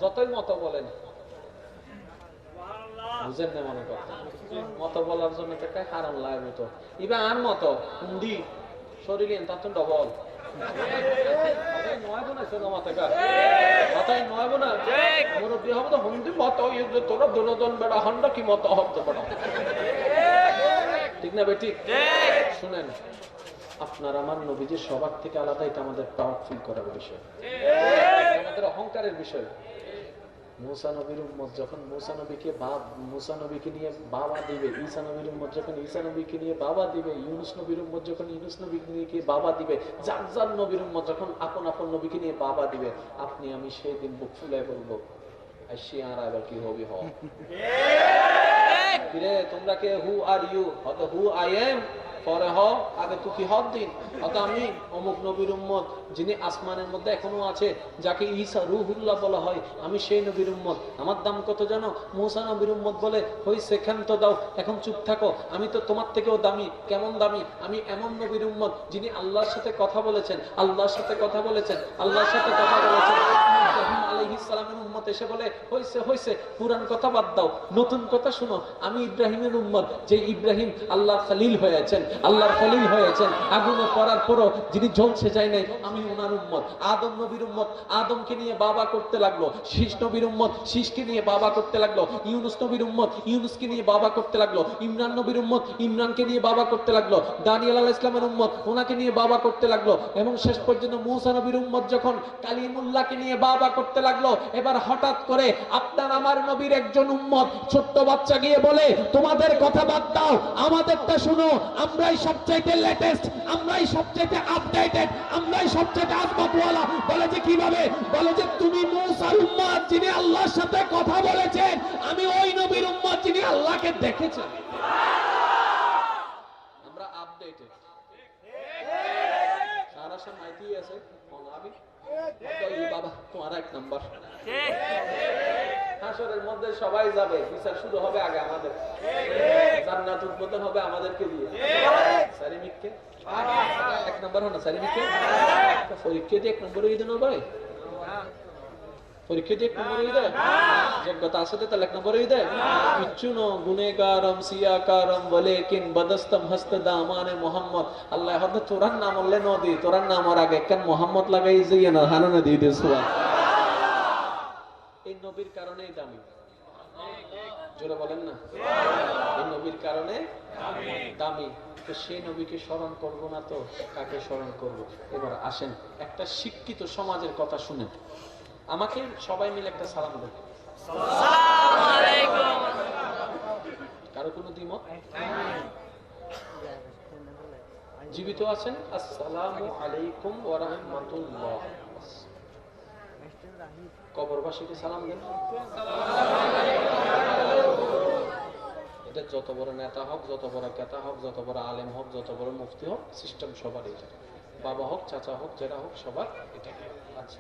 S1: যতই মত বলেন বুঝেন না মনে কথা, মত বলার জন্য একটা কারণ লাগবে তো এবার আর মত হুন্দি শরীরে তার তো ডবল ঠিক না বেটি? শুনেন, আপনার আমার নবীজির সবার থেকে আলাদা, এটা আমাদের প্রাউড ফিল করার বিষয়, আমাদের অহংকারের বিষয়। মুসা নবীর উম্মত যখন মুসা নবীকে নিয়ে বাবা দিবে, ঈসা নবীর উম্মত যখন ঈসা নবীকে নিয়ে বাবা দিবে, ইউনুস নবীর উম্মত যখন ইউনুস নবীকে নিয়ে বাবা দিবে, যার যার নবীর উম্মত যখন আপন আপন নবীকে নিয়ে বাবা দিবে, আপনি আমি সেই দিন বুক ফুলে বলবো আর এবার কি হবি হ তোমরা কে, who are you, who I am, পরে হ আগে তুই কি হদ দিন, অত আমি অমুক নবীর উম্মত যিনি আসমানের মধ্যে এখনো আছে, যাকে ঈসা রুহুল্লাহ বলা হয়, আমি সেই নবীর উম্মত। আমার দাম কত জানো? মুসা নবীর উম্মত বলে হইছে ক্ষান্ত দাও, এখন চুপ থাকো, আমি তো তোমার থেকেও দামি। কেমন দামি? আমি এমন নবীর উম্মত যিনি আল্লাহর সাথে কথা বলেছেন, আল্লাহর সাথে কথা বলেছেন, আল্লাহর সাথে কথা বলেছেন। ইব্রাহিম আলাইহিস সালামের উম্মত এসে বলে হইছে হইছে, পুরান কথা বাদ দাও, নতুন কথা শুনো। আমি ইব্রাহিমের উম্মত, যে ইব্রাহিম আল্লাহর খলিল হয়েছেন, আল্লাহর খলিল হয়েছেন, আগুনে পড়ার পরও যিনি ঝলসে যায় নাই, আমি ওনার উম্মত। আদম নবীর উম্মত আদমকে নিয়ে বাবা করতে লাগলো, শীষ নবীর উম্মত শীষকে নিয়ে বাবা করতে লাগলো, ইউনুস নবীর উম্মত ইউনুসকে নিয়ে বাবা করতে লাগলো, ইমরান নবীর উম্মত ইমরানকে নিয়ে বাবা করতে লাগলো, দানিয়েল আলাইহিস সালামের উম্মত ওনাকে নিয়ে বাবা করতে লাগলো, এবং শেষ পর্যন্ত মুসা নবীর উম্মত যখন কালিমুল্লাহকে নিয়ে বাবা করতে লাগলো, এবার হঠাৎ করে আপনার আমার নবীর একজন উম্মত ছোট্ট বাচ্চা গিয়ে বলে তোমাদের কথা বাদ দাও, আমাদেরটা শুনো, আমরাই সবচাইতে লেটেস্ট, আমরাই সবচাইতে আপডেটেড, আমরাই সবচাইতে আজমতওয়ালা। বলে যে কিভাবে? বলে যে তুমি মুসার উম্মত যিনি আল্লাহর সাথে কথা বলেছেন, আমি ওই নবীর উম্মত যিনি আল্লাহকে দেখেছেন। আমরা আপডেটেড, সারা মাইতি আছে অনাবি বাবা তোমার এক নাম্বার। হাসরের মধ্যে সবাই যাবে, বিচার শুরু হবে আগে আমাদের, জান্নাত উদ্বোধন হবে আমাদেরকে দিয়ে। সারিমিককে এক নাম্বার হন না, সারিমিককে পরীক্ষা দিয়ে এক নম্বর হয়ে দেন ভাই, পরীক্ষা দিয়ে এক নম্বর হয়ে দেয়, যোগ্যতা আছে তাহলে এক নম্বর হয়ে দেয়। কিচ্ছু ন গুনেগারম সিয়াকারম বলে কিন বদস্তম হস্ত দামানে মোহাম্মদ। আল্লাহ হয়তো তোরার নাম বললে নদী, তোরার নাম আর আগে কেন মোহাম্মদ লাগাই যাইয়ে না, হারানো দিয়ে দিস। এই নবীর কারণেই দামি, জোরে বলেন না, এই নবীর কারণে দামি। তো সেই নবীকে স্মরণ করবো না তো কাকে স্মরণ করবো? এবার আসেন একটা শিক্ষিত সমাজের কথা শুনেন, আমাকে সবাই মিলে একটা সালাম দেন। কারো কোনো দ্বিমত? জীবিত আছেন? আসসালামু আলাইকুম ওয়া রাহমাতুল্লাহ। কবরবাসীকে সালাম দেন। এটা যত বড় নেতা হোক, যত বড় কেতা হোক, যত বড় আলেম হোক, যত বড় মুফতি হোক, সিস্টেম সবার এটা, বাবা হোক চাচা হোক যারা হোক সবার এটা। আচ্ছা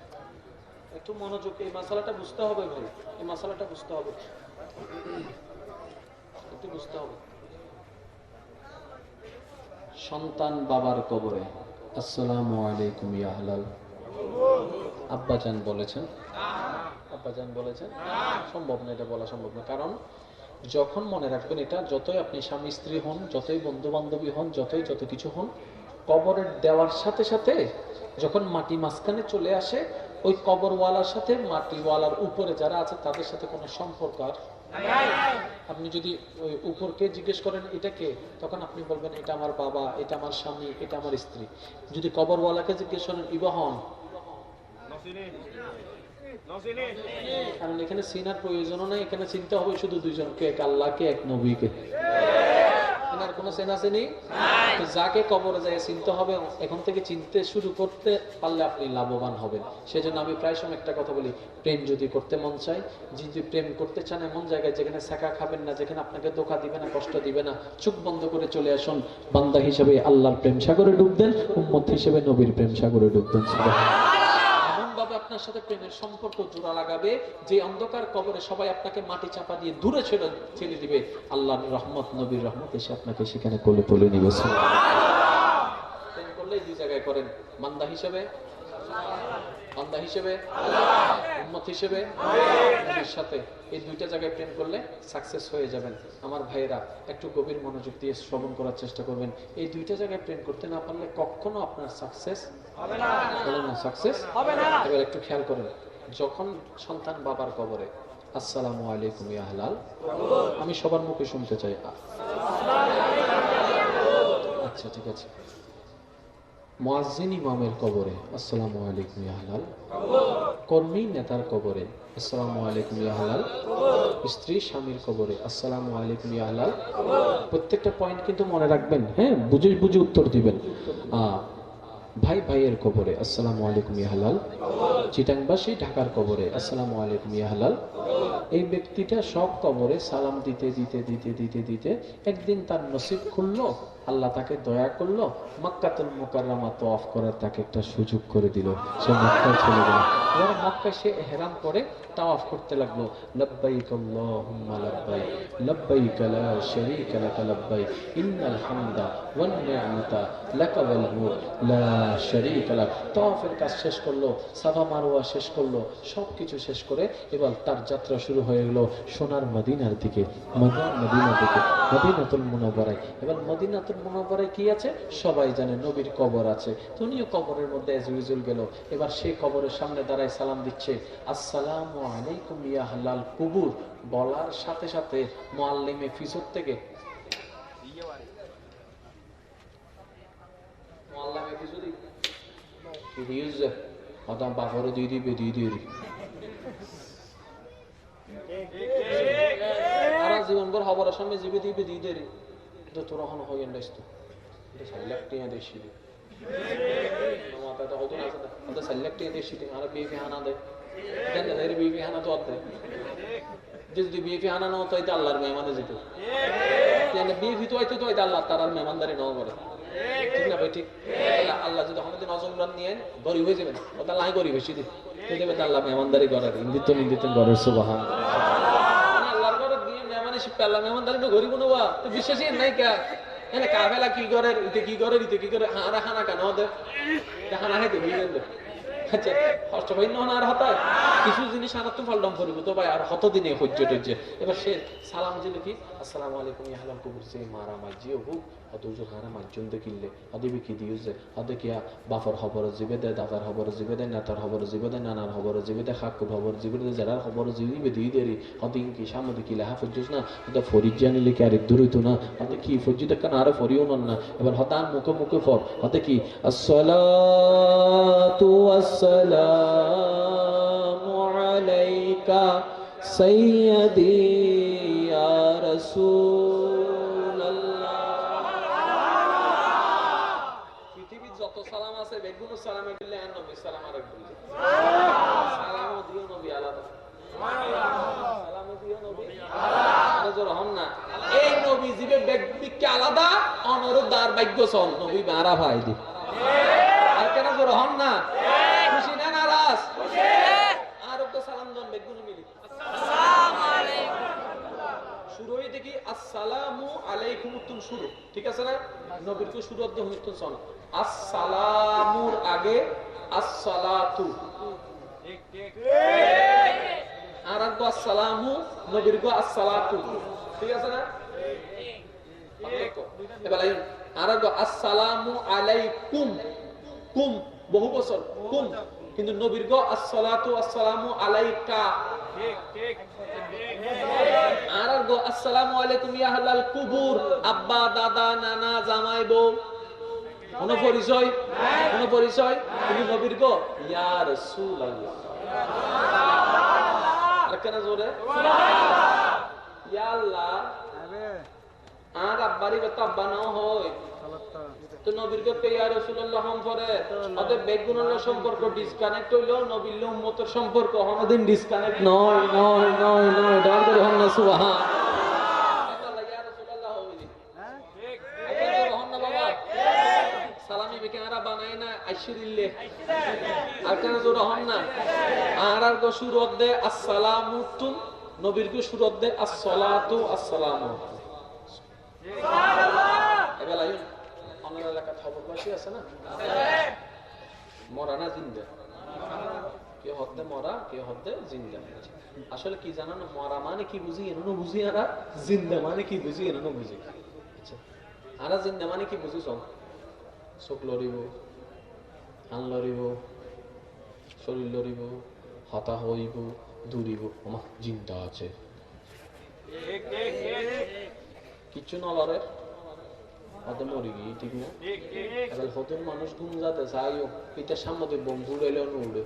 S1: একটু মনোযোগ, এই মশালাটা বুঝতে হবে ভাই, এই মশালাটা বুঝতে হবে, একটু বুঝতে হবে। সন্তান বাবার কবরে আসসালামু আলাইকুম ইয়া হালাল, আব্বাজান বলেছেন, আব্বাজান বলেছেন? সম্ভব না, এটা বলা সম্ভব না। কারণ যখন মনে রাখবেন, এটা যতই আপনি স্বামী স্ত্রী হন, যতই বন্ধু বান্ধবী হন, যতই যত কিছু হন, কবরের দেওয়ার সাথে সাথে যখন মাটি মাঝখানে চলে আসে, ওই কবরওয়ালার সাথে মাটিওয়ালার উপরে যারা আছে তাদের সাথে কোনো সম্পর্ক আর আপনি যদি ওই উপরকে জিজ্ঞেস করেন এটা কে, তখন আপনি বলবেন এটা আমার বাবা, এটা আমার স্বামী, এটা আমার স্ত্রী। যদি কবরওয়ালাকে জিজ্ঞেস করেন ইবাহন, কারণ এখানে চিনার প্রয়োজনও নাই, এখানে চিনতে হবে শুধু দুইজনকে, এক আল্লাহকে, এক নবীকে। এনার কোনো চেনাচেনি যাকে কবরে যায় চিনতে হবে, এখন থেকে চিনতে শুরু করতে পারলে আপনি লাভবান হবেন। সেজন্য আমি প্রায় সময় একটা কথা বলি, প্রেম যদি করতে মন চাই, যদি প্রেম করতে চান এমন জায়গায় যেখানে ছেঁকা খাবেন না, যেখানে আপনাকে ধোঁকা দিবে না, কষ্ট দিবে না, চোখ বন্ধ করে চলে আসুন। বান্দা হিসেবে আল্লাহর প্রেম সাগরে ডুব দেন, উম্মত হিসেবে নবীর প্রেম সাগরে ডুব দেন। আপনার সাথে প্রেমের সম্পর্ক জোড়া লাগাবে যে অন্ধকার কবরে সবাই আপনাকে মাটি চাপা দিয়ে দূরে ছেড়ে দিবে, আল্লাহর রহমত নবীর রহমত এসে আপনাকে সেখানে কোলে তুলে নিবে। প্রেম করলে দুই জায়গায় করেন, বান্দা হিসেবে, বান্দা হিসেবে, উম্মত হিসেবে, নবীর সাথে, এই দুইটা জায়গায় প্রেম করলে সাকসেস হয়ে যাবেন। আমার ভাইয়েরা একটু গভীর মনোযোগ দিয়ে শ্রবণ করার চেষ্টা করবেন। এই দুইটা জায়গায় প্রেম করতে না পারলে কখনো আপনার সাকসেস হবে না, সাকসেস হবে না। এবার একটু খেয়াল করেন, যখন সন্তান বাবার কবরে আসসালামু আলাইকুম ইয়া হালাল, আমি সবার মুখে শুনতে চাই। আচ্ছা ঠিক আছে, মুয়াজ্জিন ইমামের কবরে আসসালামু আলাইকুম ইয়া হালাল, কর্মী নেতার কবরে আসসালামু আলাইকুম ইয়া হালাল, স্ত্রী স্বামীর কবরে আসসালামু আলাইকুম ইয়া হালাল। প্রত্যেকটা পয়েন্ট কিন্তু মনে রাখবেন, হ্যাঁ, বুঝে বুঝে উত্তর দিবেন। ভাই ভাইয়ের কবরে আসসালামু আলাইকুম ইয়া হালাল, চিটাংবাসী ঢাকার কবরে আসসালামু আলাইকুম ইয়া হালাল। এই ব্যক্তিটা সব কবরে সালাম দিতে দিতে দিতে দিতে দিতে একদিন তার নসিব খুললো, আল্লাহ তাকে দয়া করলো, মক্কাতুল মুকাররমা তওয়াফ করার তাকে একটা সুযোগ করে দিল, সে মক্কায় চলে গেল। এবার মক্কায় সে ইহরাম করে তাওয়াফ করতে লাগলো, লব্বাইক আল্লাহুম্মা লব্বাইক লব্বাইক লা শারীকা লাক লব্বাইক ইন্নাল হামদা ওয়ান নি'মাতা লাকা ওয়াল মুলক লা শারীকা লাক। তাওয়াফের কাজ শেষ করলো, সাফা মারওয়া শেষ করলো, সবকিছু শেষ করে এবার তার যাত্রা শুরু হয়ে গেল সোনার মদিনার দিকে, মদিনার দিকে, মদিনাতুল মুনাওয়ারায়। এবার মদিনাতুল মুনাওয়ারায় কি আছে সবাই জানে, নবীর কবর আছে। তো উনিও কবরের মধ্যে এজ ইউজুয়াল গেল। এবার সেই কবরের সামনে দাঁড়ায় সালাম দিচ্ছে, আসসালামু আলাইকুম ইয়া আহলাল কুবুর। বলার সাথে সাথে মুআল্লিমে ফিজর থেকে মুআল্লিমে ফিজরি ইউজ আদম বাফরে দিয়ে দিবে দিয়ে দিয়ে সারা জীবনভর হবার সামনে জিবে দিবে দিয়ে দেরি তো তোর এখন হয়ে গেল তো এটা সাল্লাকটিয়া দেশি মাথাটা হতো না ওটা সাল্লাকটিয়া দেশি আর বিয়ে হানা দেয় জানেন এর বিয়ে হানা তো দেয় যদি বিয়ে হানা না হতো এটা আল্লাহর মেহমানে যেত বিয়ে ভিতু হয়তো তো এটা আল্লাহ তার আর মেহমানদারি নাও করে, ঠিক না ভাই? ঠিক। আল্লাহ যদি আমাদের নজরুল নিয়ে গরিব হয়ে যাবেন, ওটা লাই গরিব বেশি দিন দেবে আল্লাহ মেহমানদারি করার ইন্দিত নিন্দিত ঘরের সুবহান আল্লাহর ঘরে দিয়ে মেহমানে শিখতে আল্লাহ মেহমানদারি তো গরিব নেওয়া তো বিশ্বাসই নাই কা এনে কাফেলা কি করে ইতে কি করে ইতে কি করে হারা খানা কেন ওদের খানা খাইতে বুঝলেন তো। আচ্ছা কষ্ট হয় না আর হতায় কিছু জিনিস আনার তো ফালডম করিব তো ভাই আর কত দিনে সহ্য টহ্য। এবার সে সালাম দিল কি আসসালামু আলাইকুম ইয়া আহলাল কুবুর, সে মারা মাজিও হুক অদুজুর হারা মাজ্জুন দেখিলে আদিবি কি দিও যে আদে কিয়া বাফর খবর জিবে দে, দাদার খবর জিবে দে, নেতার খবর জিবে দে, নানার খবর জিবে দে, খাকুর খবর জিবে দে, যারার খবর জিবে দিই দেরি অদিন কি সামনে কি লেহা ফজ্জুস না ওটা ফরিজ জানিলে কি আর দূর হইতো না হাতে কি ফজ্জি দেখা না আরে ফরিও না। এবার হতান মুখে মুখে ফর হাতে কি আসসালাতু আসসালামু আলাইকা সাইয়্যিদি ইয়া রাসূলুল্লাহ। পৃথিবীর যত সালাম আছে বেগুন সালামে দিলে আর নবী সালাম আরেক দিলে সালামও দিও নবী আলাদা, সালামও দিও নবী আলাদা জোর হন না। এই নবী জিবে ব্যক্তিকে আলাদা অনরদার ভাগ্য চল নবী মারা ভাই দি আর কেন জোর হন না। খুশি না নারাজ? আর তো সালাম জন বেগুন মিলি আসসালামু আলাইকুম শুরু হই দেখি আসসালামু আলাইকুম তুম শুরু, ঠিক আছে না? নবীর তো শুরু অর্ধ হইতো চল আসসালামুর আগে আসসালাতু, ঠিক ঠিক আর আগে আসসালামু নবীর গো আসসালাতু, ঠিক আছে না? এবার আর আগে আসসালামু আলাইকুম, কুম বহু বছর কুম, কিন্তু নবীর গো আসসালাতু আসসালামু আলাইকা, ঠিক ঠিক আর গো আসসালামু আলাইকুম ইয়া আহলাল কুবুর, আব্বা দাদা নানা জামাই বউ কোন পরিচয় কোন পরিচয়, কিন্তু নবীর গো ইয়া রাসূলুল্লাহ আর কেন জোরে ইয়া আল্লাহ আর আব্বারি কথা আব্বা না হয় তো নবীর গো ইয়া রাসূলুল্লাহ হম পরে ওদের বেগুনের সম্পর্ক ডিসকানেক্ট হইলো, নবীর উম্মতের সম্পর্ক কোনদিন ডিসকানেক্ট নয় নয় নয় নয় ডান করে হন না সুবহান আল্লাহ ইয়া রাসূলুল্লাহ হইলি ঠিক ঠিক হন না বাবা সালামি বেকেনারা বানায় না আইশিরিল্লে আর কেন জোর হন না। আর আর গো সুরত দে আসসালামু তুম, নবীর গো সুরত দে আসসালাতু আসসালামু সুবহানাল্লাহ। এবার আইন আমার এলাকা খবর বাসি আছে না মরা না জিন্দা, কে হদ্দে মরা কে হদ্দে জিন্দা। আসলে কি জানো না মরা মানে কি বুঝি এনো বুঝি আর জিন্দা মানে কি বুঝি এনো বুঝি। আচ্ছা আর জিন্দা মানে কি বুঝি সব চোখ লড়িব, হান লড়িব, শরীর লড়িব, হতা হইব, দূরিব, আমার জিন্দা আছে কিচ্ছু নলরে অত মরি গিয়ে ঠিক না এবার হতুন মানুষ ঘুম যাতে চাইও পিতার সামনে বন্ধু উড়েলেও উড়ে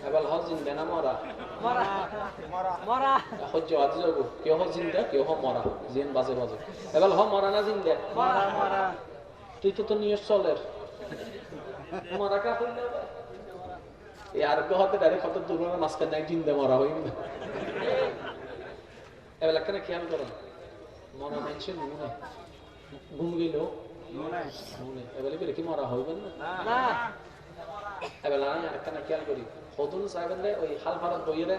S1: এবার হ জিন্দা না মরা সহ্য আছে যাবো কেউ হ জিন্দা কেউ হ মরা জিন বাজে বাজে এবার হ মরা না জিন্দা তুই তো নিয়ে চলের মরা কা এই আরোগ্য হতে ডাইরেক্ট কত দুর্ঘটনা মাঝখানে এক জিন্দা মরা হই এবার কেন খেয়াল করেন মরা মানুষের মনে ঘুম গেল এবারে বেরে কি মরা হইবেন না এবার একখানা খেয়াল করি হতুন চাইবেন রে ওই হাল ফারাত বইয়ে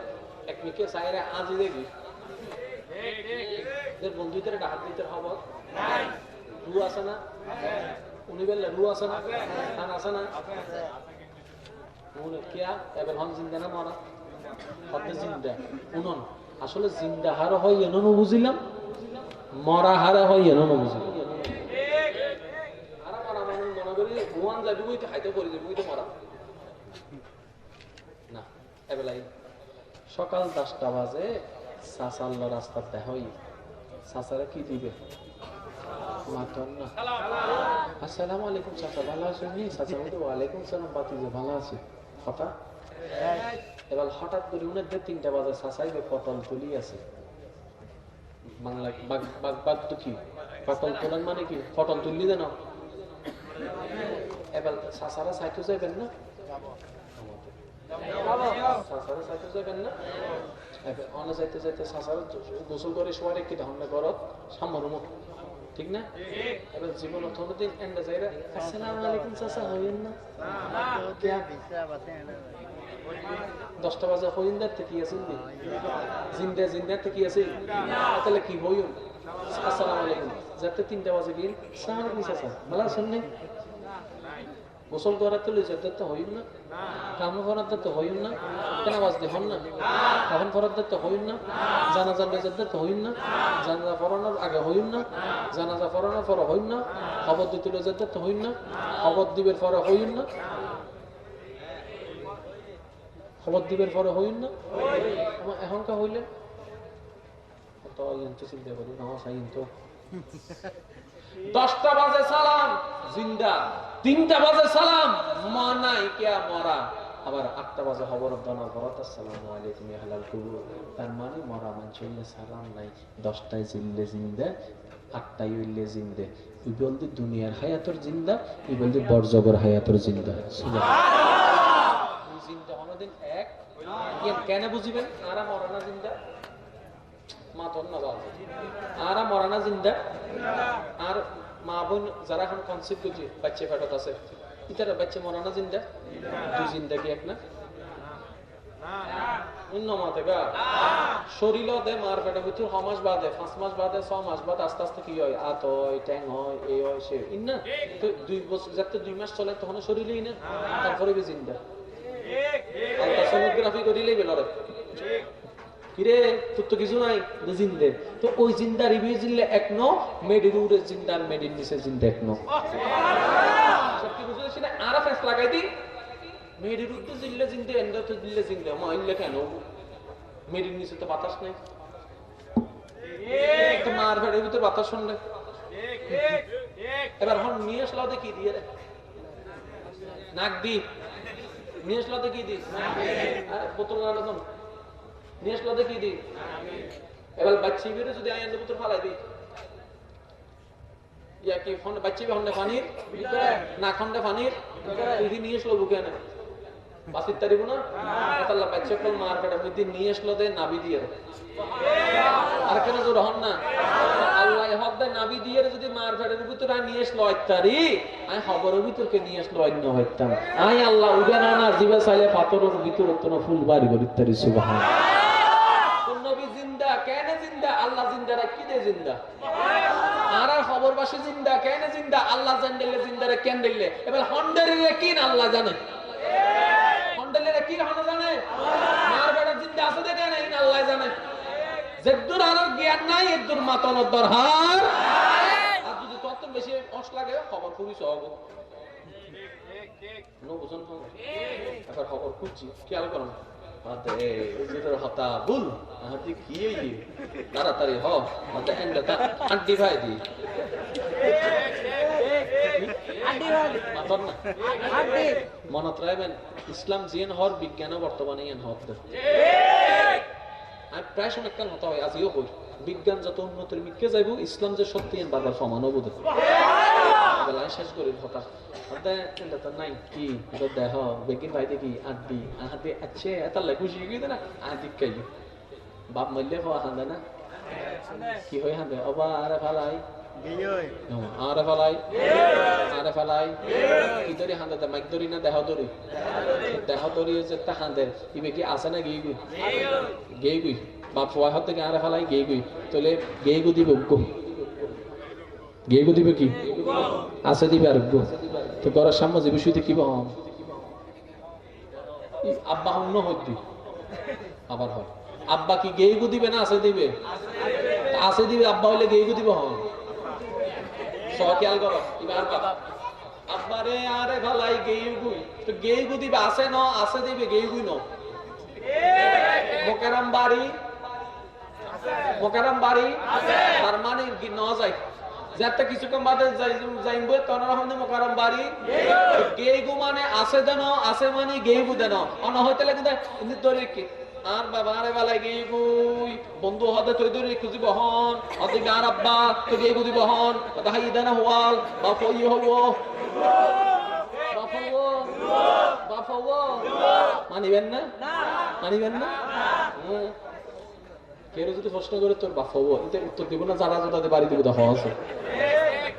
S1: এক মিকে চাইরে আজি দেখি বন্ধুদের হাত দিতে হব রু আছে না উনি বললে রু আছে না খান আছে না কেয়া এবার হন জিন্দা না মরা হতে জিন্দা উনন আসলে জিন্দা হার হয় এনো বুঝিলাম মরা হারা হয় এনো বুঝিলাম ভুয়ান যাবি বই তো খাইতে করে যাবি তো মরা না এবেলাই সকাল 10টা বাজে সাসাল্লা রাস্তার দেখাই সাসারা কি দিবে মাতন না আসসালামু আলাইকুম চাচা ভালো আছেন নি চাচা বলতে ওয়ালাইকুম সালাম বাতিজে ভালো আছে কথা এবার হঠাৎ করে উনাদের 3টা বাজে সাসাইবে পটল তুলি আছে বাংলা বাগ তো কি পটল তোলান মানে কি পটল তুললি দেন এবার সাসারা সাইতে যাবেন না সাসারা সাইতে যাবেন না অনে যাইতে যাইতে সাসারা গোসল করে শোয়ার একটি ধারণা করত সামর মুখ ঠিক না এবার জীবন অর্থনৈতিক এন্ডা যাইরা আসসালামু আলাইকুম চাচা হইেন না 10টা বাজে হইন্দার থেকে আছেন জিন্দা থেকে আছে তাহলে কি হইন আসসালামু আলাইকুম যাতে 3টা বাজে গিয়ে আসসালামু আলাইকুম চাচা ভালো আছেন নি গোসল করার তো যেতে হইন না কাম করার তো হইন না কেন বাজতে হন না কাফন করার তো হইন না জানাজার যেতে তো হইন না জানাজা পড়ানোর আগে হইন না জানাজা পড়ানোর পরে হইন না খবর দিতে যেতে তো হইন না খবর দিবের পরে হইন না খবর দিবের পরে হইন না এখনকার হইলে তো চিন্তা করি না সাইন তো 10টা বাজে সালাম জিন্দা 3টা বাজে সালাম মানাই কিয়া মরা আবার 8টা বাজে খবর দানা করত আসসালামু আলাইকুম ইয়া হালাল কুবুর তার মানে মরা মানছলে সালাম নাই 10টায় জিন্দে জিন্দা 8টায় হইলে জিন্দে এই বলতে দুনিয়ার হায়াতর জিন্দা এই বলতে বরজগর হায়াতর জিন্দা সুবহানাল্লাহ এই জিন্দা আমাদের এক কেন বুঝিবেন আরা মরা না জিন্দা মাতন না বাবা আরা মরা না জিন্দা আর মা বোন যারা এখন কনসেপ্ট করছে বাচ্চা ফেটত আছে ইতারা বাচ্চা মরা না জিন্দা দুই জিন্দাগি এক না অন্য মাতে গা শরীর দে মার পেটে ভিতর 6 মাস বাদে 5 মাস বাদে 6 মাস বাদে আস্তে আস্তে কি হয় আত হয় ট্যাং হয় এই হয় সে ইন না তো 2 বছর যাতে 2 মাস চলে তখন শরীরই না তারপরে বি জিন্দা ঠিক আলট্রাসোনোগ্রাফি করিলেই বেলরে ঠিক কিরে তোর তো কিছু নাই জিন্দে তো ওই জিন্দা রিভিউ জিল্লে এক ন মেডির উড়ে জিন্দার মেডির নিচে জিন্দা এক ন সত্যি বুঝেছি না আরা ফেস লাগাই দি মেডির উড়ে জিল্লে জিন্দে এন্ডা তো জিল্লে জিন্দে মাইলে কেন মেডির নিচে তো বাতাস নাই ঠিক তো মার ভেড়ের ভিতর বাতাস শুনলে ঠিক ঠিক ঠিক এবার হন নিয়ে আসলো দেখি দিয়ে রে নাক দি নিয়ে আসলো দেখি দি আরে বোতল লাগানো তো নিয়ে আসলো দেখি দি এবার বাচ্চি বেরো যদি আইন বোতল ফালাই দি ইয়া কি ফোন বাচ্চি বে হন্ডে পানির না খন্ডে পানির তুই নিয়ে আসলো বুকে না বাসির তারিব না আল্লাহ বাচ্চা কল মার কাটা মধ্যে নিয়ে আসলো দে নাবি দিয়ে আর কেন জোর হন না আল্লাহ হক দে নাবি দিয়ে যদি মার ফেড়ের ভিতরে নিয়ে আসলো ইত্যাদি আমি খবরের ভিতরকে নিয়ে আসলো অন্য হইতাম আই আল্লাহ উবে না না জিবা চাইলে পাথরের ভিতর তো ফুল বাড়ি করি ইত্যাদি সুবহানাল্লাহ কোন নবী জিন্দা কেন জিন্দা আল্লাহ জিন্দা রাখি দে জিন্দা আর খবরবাসী জিন্দা কেন জিন্দা আল্লাহ জানলে জিন্দা রে কেন দিলে এবার হন্ডারে কি আল্লাহ জানে হন্ডারে কি হন জানে মার বেটা জিন্দা আছে দেখে না আল্লাহ জানে যেদুর আর জ্ঞান নাই এদুর মাতনের দরকার আর যদি তত বেশি অস লাগে খবর খুবই সহজ ঠিক ঠিক নো বুঝন ঠিক এবার খবর খুঁজছি খেয়াল করুন আতে এই যে তোর হতা বল হাতি কি এই তাড়াতাড়ি হ মতে এন্ডা আন্টি ভাই দি মাতন না মনত রাখবেন ইসলাম জিয়ান হওয়ার বিজ্ঞানও বর্তমানে ইয়ান হওয়ার আমি প্রায় সময় একটা মত হয় আজিও কই বিজ্ঞান যত উন্নতির মিকে যাইব ইসলাম যে সত্যি বারবার সমানও বোধ বেলায় শেষ করি কথা নাই কি দেহ বেগিন ভাই দেখি আড্ডি আহাতে আছে এটা খুশি গিয়ে না আদি খাই বাপ মরলে হওয়া হাঁদে না কি হয় হাঁদে অবা আরে ফালাই আরে ফালাই আরে ফালাই কি ধরি হাঁদে মাইক ধরি না দেহ ধরি যে তা হাঁদে ইবে কি আছে না গিয়ে গেই গুই বাপ সবাই হাত থেকে আরে ফালাই গেই গুই তাহলে গেই গু দিবে গেই গু দিবে কি আছে দিবে আর তো ঘরের সামনে যে বিষয়তে কি বহন আব্বা অন্য হইতি আবার হয় আব্বা কি গেই গু দিবে না আছে দিবে আছে দিবে আব্বা হইলে গেই গু দিব হন সকিয়াল করো এবার আব্বা রে আরে ফালাই গেই গুই তো গেই গু দিবে আছে ন আছে দিবে গেই গুই ন মোকারাম বাড়ি তার মানে ন যায় যাতে কিছুক্ষণ বাদে যাইব তখন মোকারম বাড়ি গেইগু মানে আছে দেন আছে মানে গেইগু দেন অন হইতে লাগে ধরে কি আর বাবা আরে বেলায় গেইগুই বন্ধু হতে তুই ধরে খুঁজিব হন অদিকে আর আব্বা তো গেইগু দিব হন হাই দেন হওয়াল বাপ ই হব বাপ হব মানিবেন না কেউ যদি প্রশ্ন করে তোর বাপ হবো এতে উত্তর দিব না যারা যাতে বাড়ি দিব দেখা আছে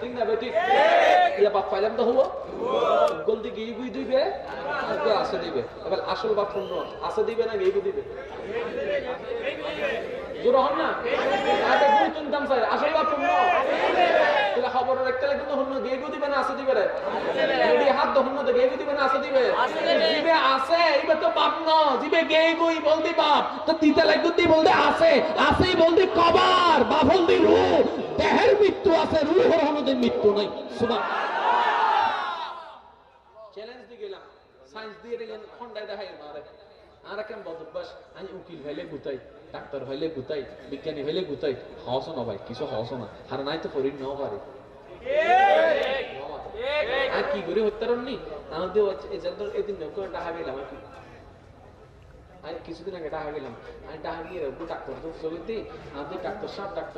S1: ঠিক না বেটি ইয়া বাপ পাইলাম তো হবো গলদি গিয়ে গুই দিবে আছে দিবে এবার আসল বাপ শূন্য আছে দিবে না গিয়ে দিবে জোর হন না গুই চিন্তাম চাই আসল বাপ শূন্য তাহলে খবর রাখতে লাগবে তো হন্য গিয়ে দিবে না আছে দিবে রে হাত তো হন্য গিয়ে দিবে না আছে দিবে দিবে আছে এবার তো বাপ ন দিবে গিয়ে গুই বলদি বাপ তো দিতে লাগবে তুই বলতে আছে আছেই বলদি কবার বাপ বলদি রূহ দেহের মৃত্যু আছে রূহের হনদের মৃত্যু নাই সুবহানাল্লাহ চ্যালেঞ্জ দিয়ে গেলাম সায়েন্স দিয়ে গেলেন খন্ডায় দেখাই মারে আর কেন বদভ্যাস আমি উকিল হইলে গুতাই ডাক্তার হইলে গুতাই বিজ্ঞানী হইলে গুতাই হস না ভাই কিছু হস না আর নাই তো ফরিদ নাও পারে আর কি করে হত্যারণ নি আমাদের এদিন নৌকো ডাহা গেলাম আর কি আমি কিছুদিন আগে ডাহা গেলাম আমি ডাহা গিয়ে ডাক্তার তো চলে দিই আমাদের ডাক্তার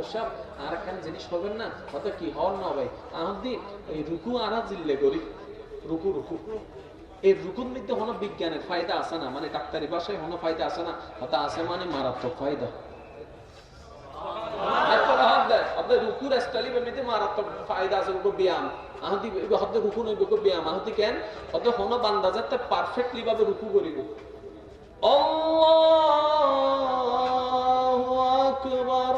S1: সাহেব আর একখান জিনিস হবেন না হয়তো কি হওয়ার না ভাই আমাদের এই রুকু আনা জিল্লে করি রুকু এই রুকুর মধ্যে হনো বিজ্ঞানের ফায়দা আছে না মানে ডাক্তারি ভাষায় হনো ফায়দা আছে না হয়তো আছে মানে মারাত্মক ফায়দা আপনার রুকুর স্টাইলের মধ্যে মারাত্মক ফায়দা আছে ব্যায়াম আহতি হতে রুকু নইব ব্যায়াম আহতি কেন হতে হনো বান্দা যাতে পারফেক্টলি ভাবে রুকু করিব আল্লাহু আকবার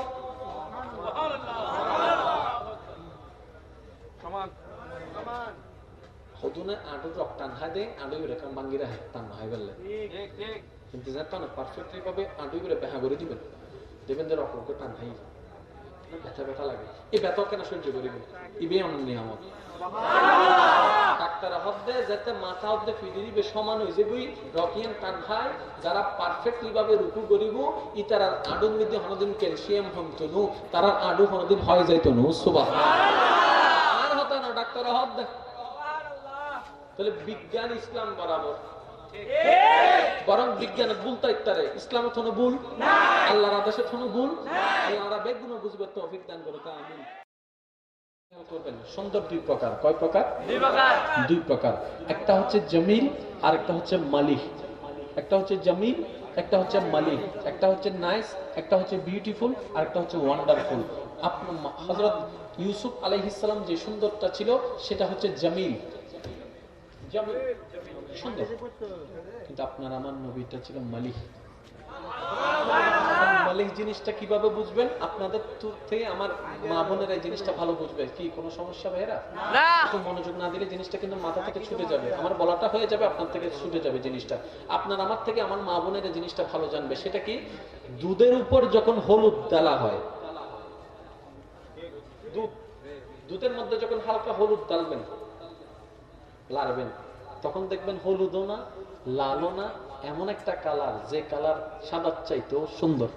S1: হদুনে আডু রক টান হায় দে আডু এরকম বাঙ্গিরা টান হাই বললে কিন্তু যাতে না পারফেক্টলি ভাবে আডু করে বেহা করে দিবেন দেবেন যে রক টান হাই ব্যথা লাগে এই ব্যথা কেন সহ্য করিবে ইবে অনন্য নিয়ামত ডাক্তার হদ্দে যাতে মাথা হদ্দে ফিরে দিবে সমান হয়ে যাবে রকিয়ান টান হাই যারা পারফেক্টলি ভাবে রুকু করিব ই তারা আডুর মধ্যে হনদিন ক্যালসিয়াম হন্তনু তারা আডু হনদিন হয়ে যাইতনু সুবহানাল্লাহ আর হতো না ডাক্তার হদ্দে তাহলে বিজ্ঞান ইসলাম বরাবর বরং বিজ্ঞান ভুলতা ইত্তারে ইসলাম থনো ভুল না আল্লাহর আদেশে থনো ভুল আল্লাহর বেগুনো বুঝবে তৌফিক দান করে আমিন করবেন সুন্দর দুই প্রকার কয় প্রকার দুই প্রকার একটা হচ্ছে জমিল আর একটা হচ্ছে মালিক একটা হচ্ছে জমিল একটা হচ্ছে মালিক একটা হচ্ছে নাইস একটা হচ্ছে বিউটিফুল আর একটা হচ্ছে ওয়ান্ডারফুল আপনার হযরত ইউসুফ আলাইহিস সালাম যে সুন্দরটা ছিল সেটা হচ্ছে জমিল সুন্দর কিন্তু আপনার আমার নবীটা ছিল মালিক মালিক জিনিসটা কিভাবে বুঝবেন আপনাদের থেকে আমার মা বোনেরা এই জিনিসটা ভালো বুঝবে কি কোনো সমস্যা ভাইরা না একটু মনোযোগ না দিলে জিনিসটা কিন্তু মাথা থেকে ছুটে যাবে আমার বলাটা হয়ে যাবে আপনার থেকে ছুটে যাবে জিনিসটা আপনার আমার থেকে আমার মা বোনেরা জিনিসটা ভালো জানবে সেটা কি দুধের উপর যখন হলুদ ডালা হয় দুধের মধ্যে যখন হালকা হলুদ ডালবেন লাড়বেন তখন দেখবেন হলুদও না লালও না এমন একটা কালার যে কালার সাদার চাইতেও সুন্দর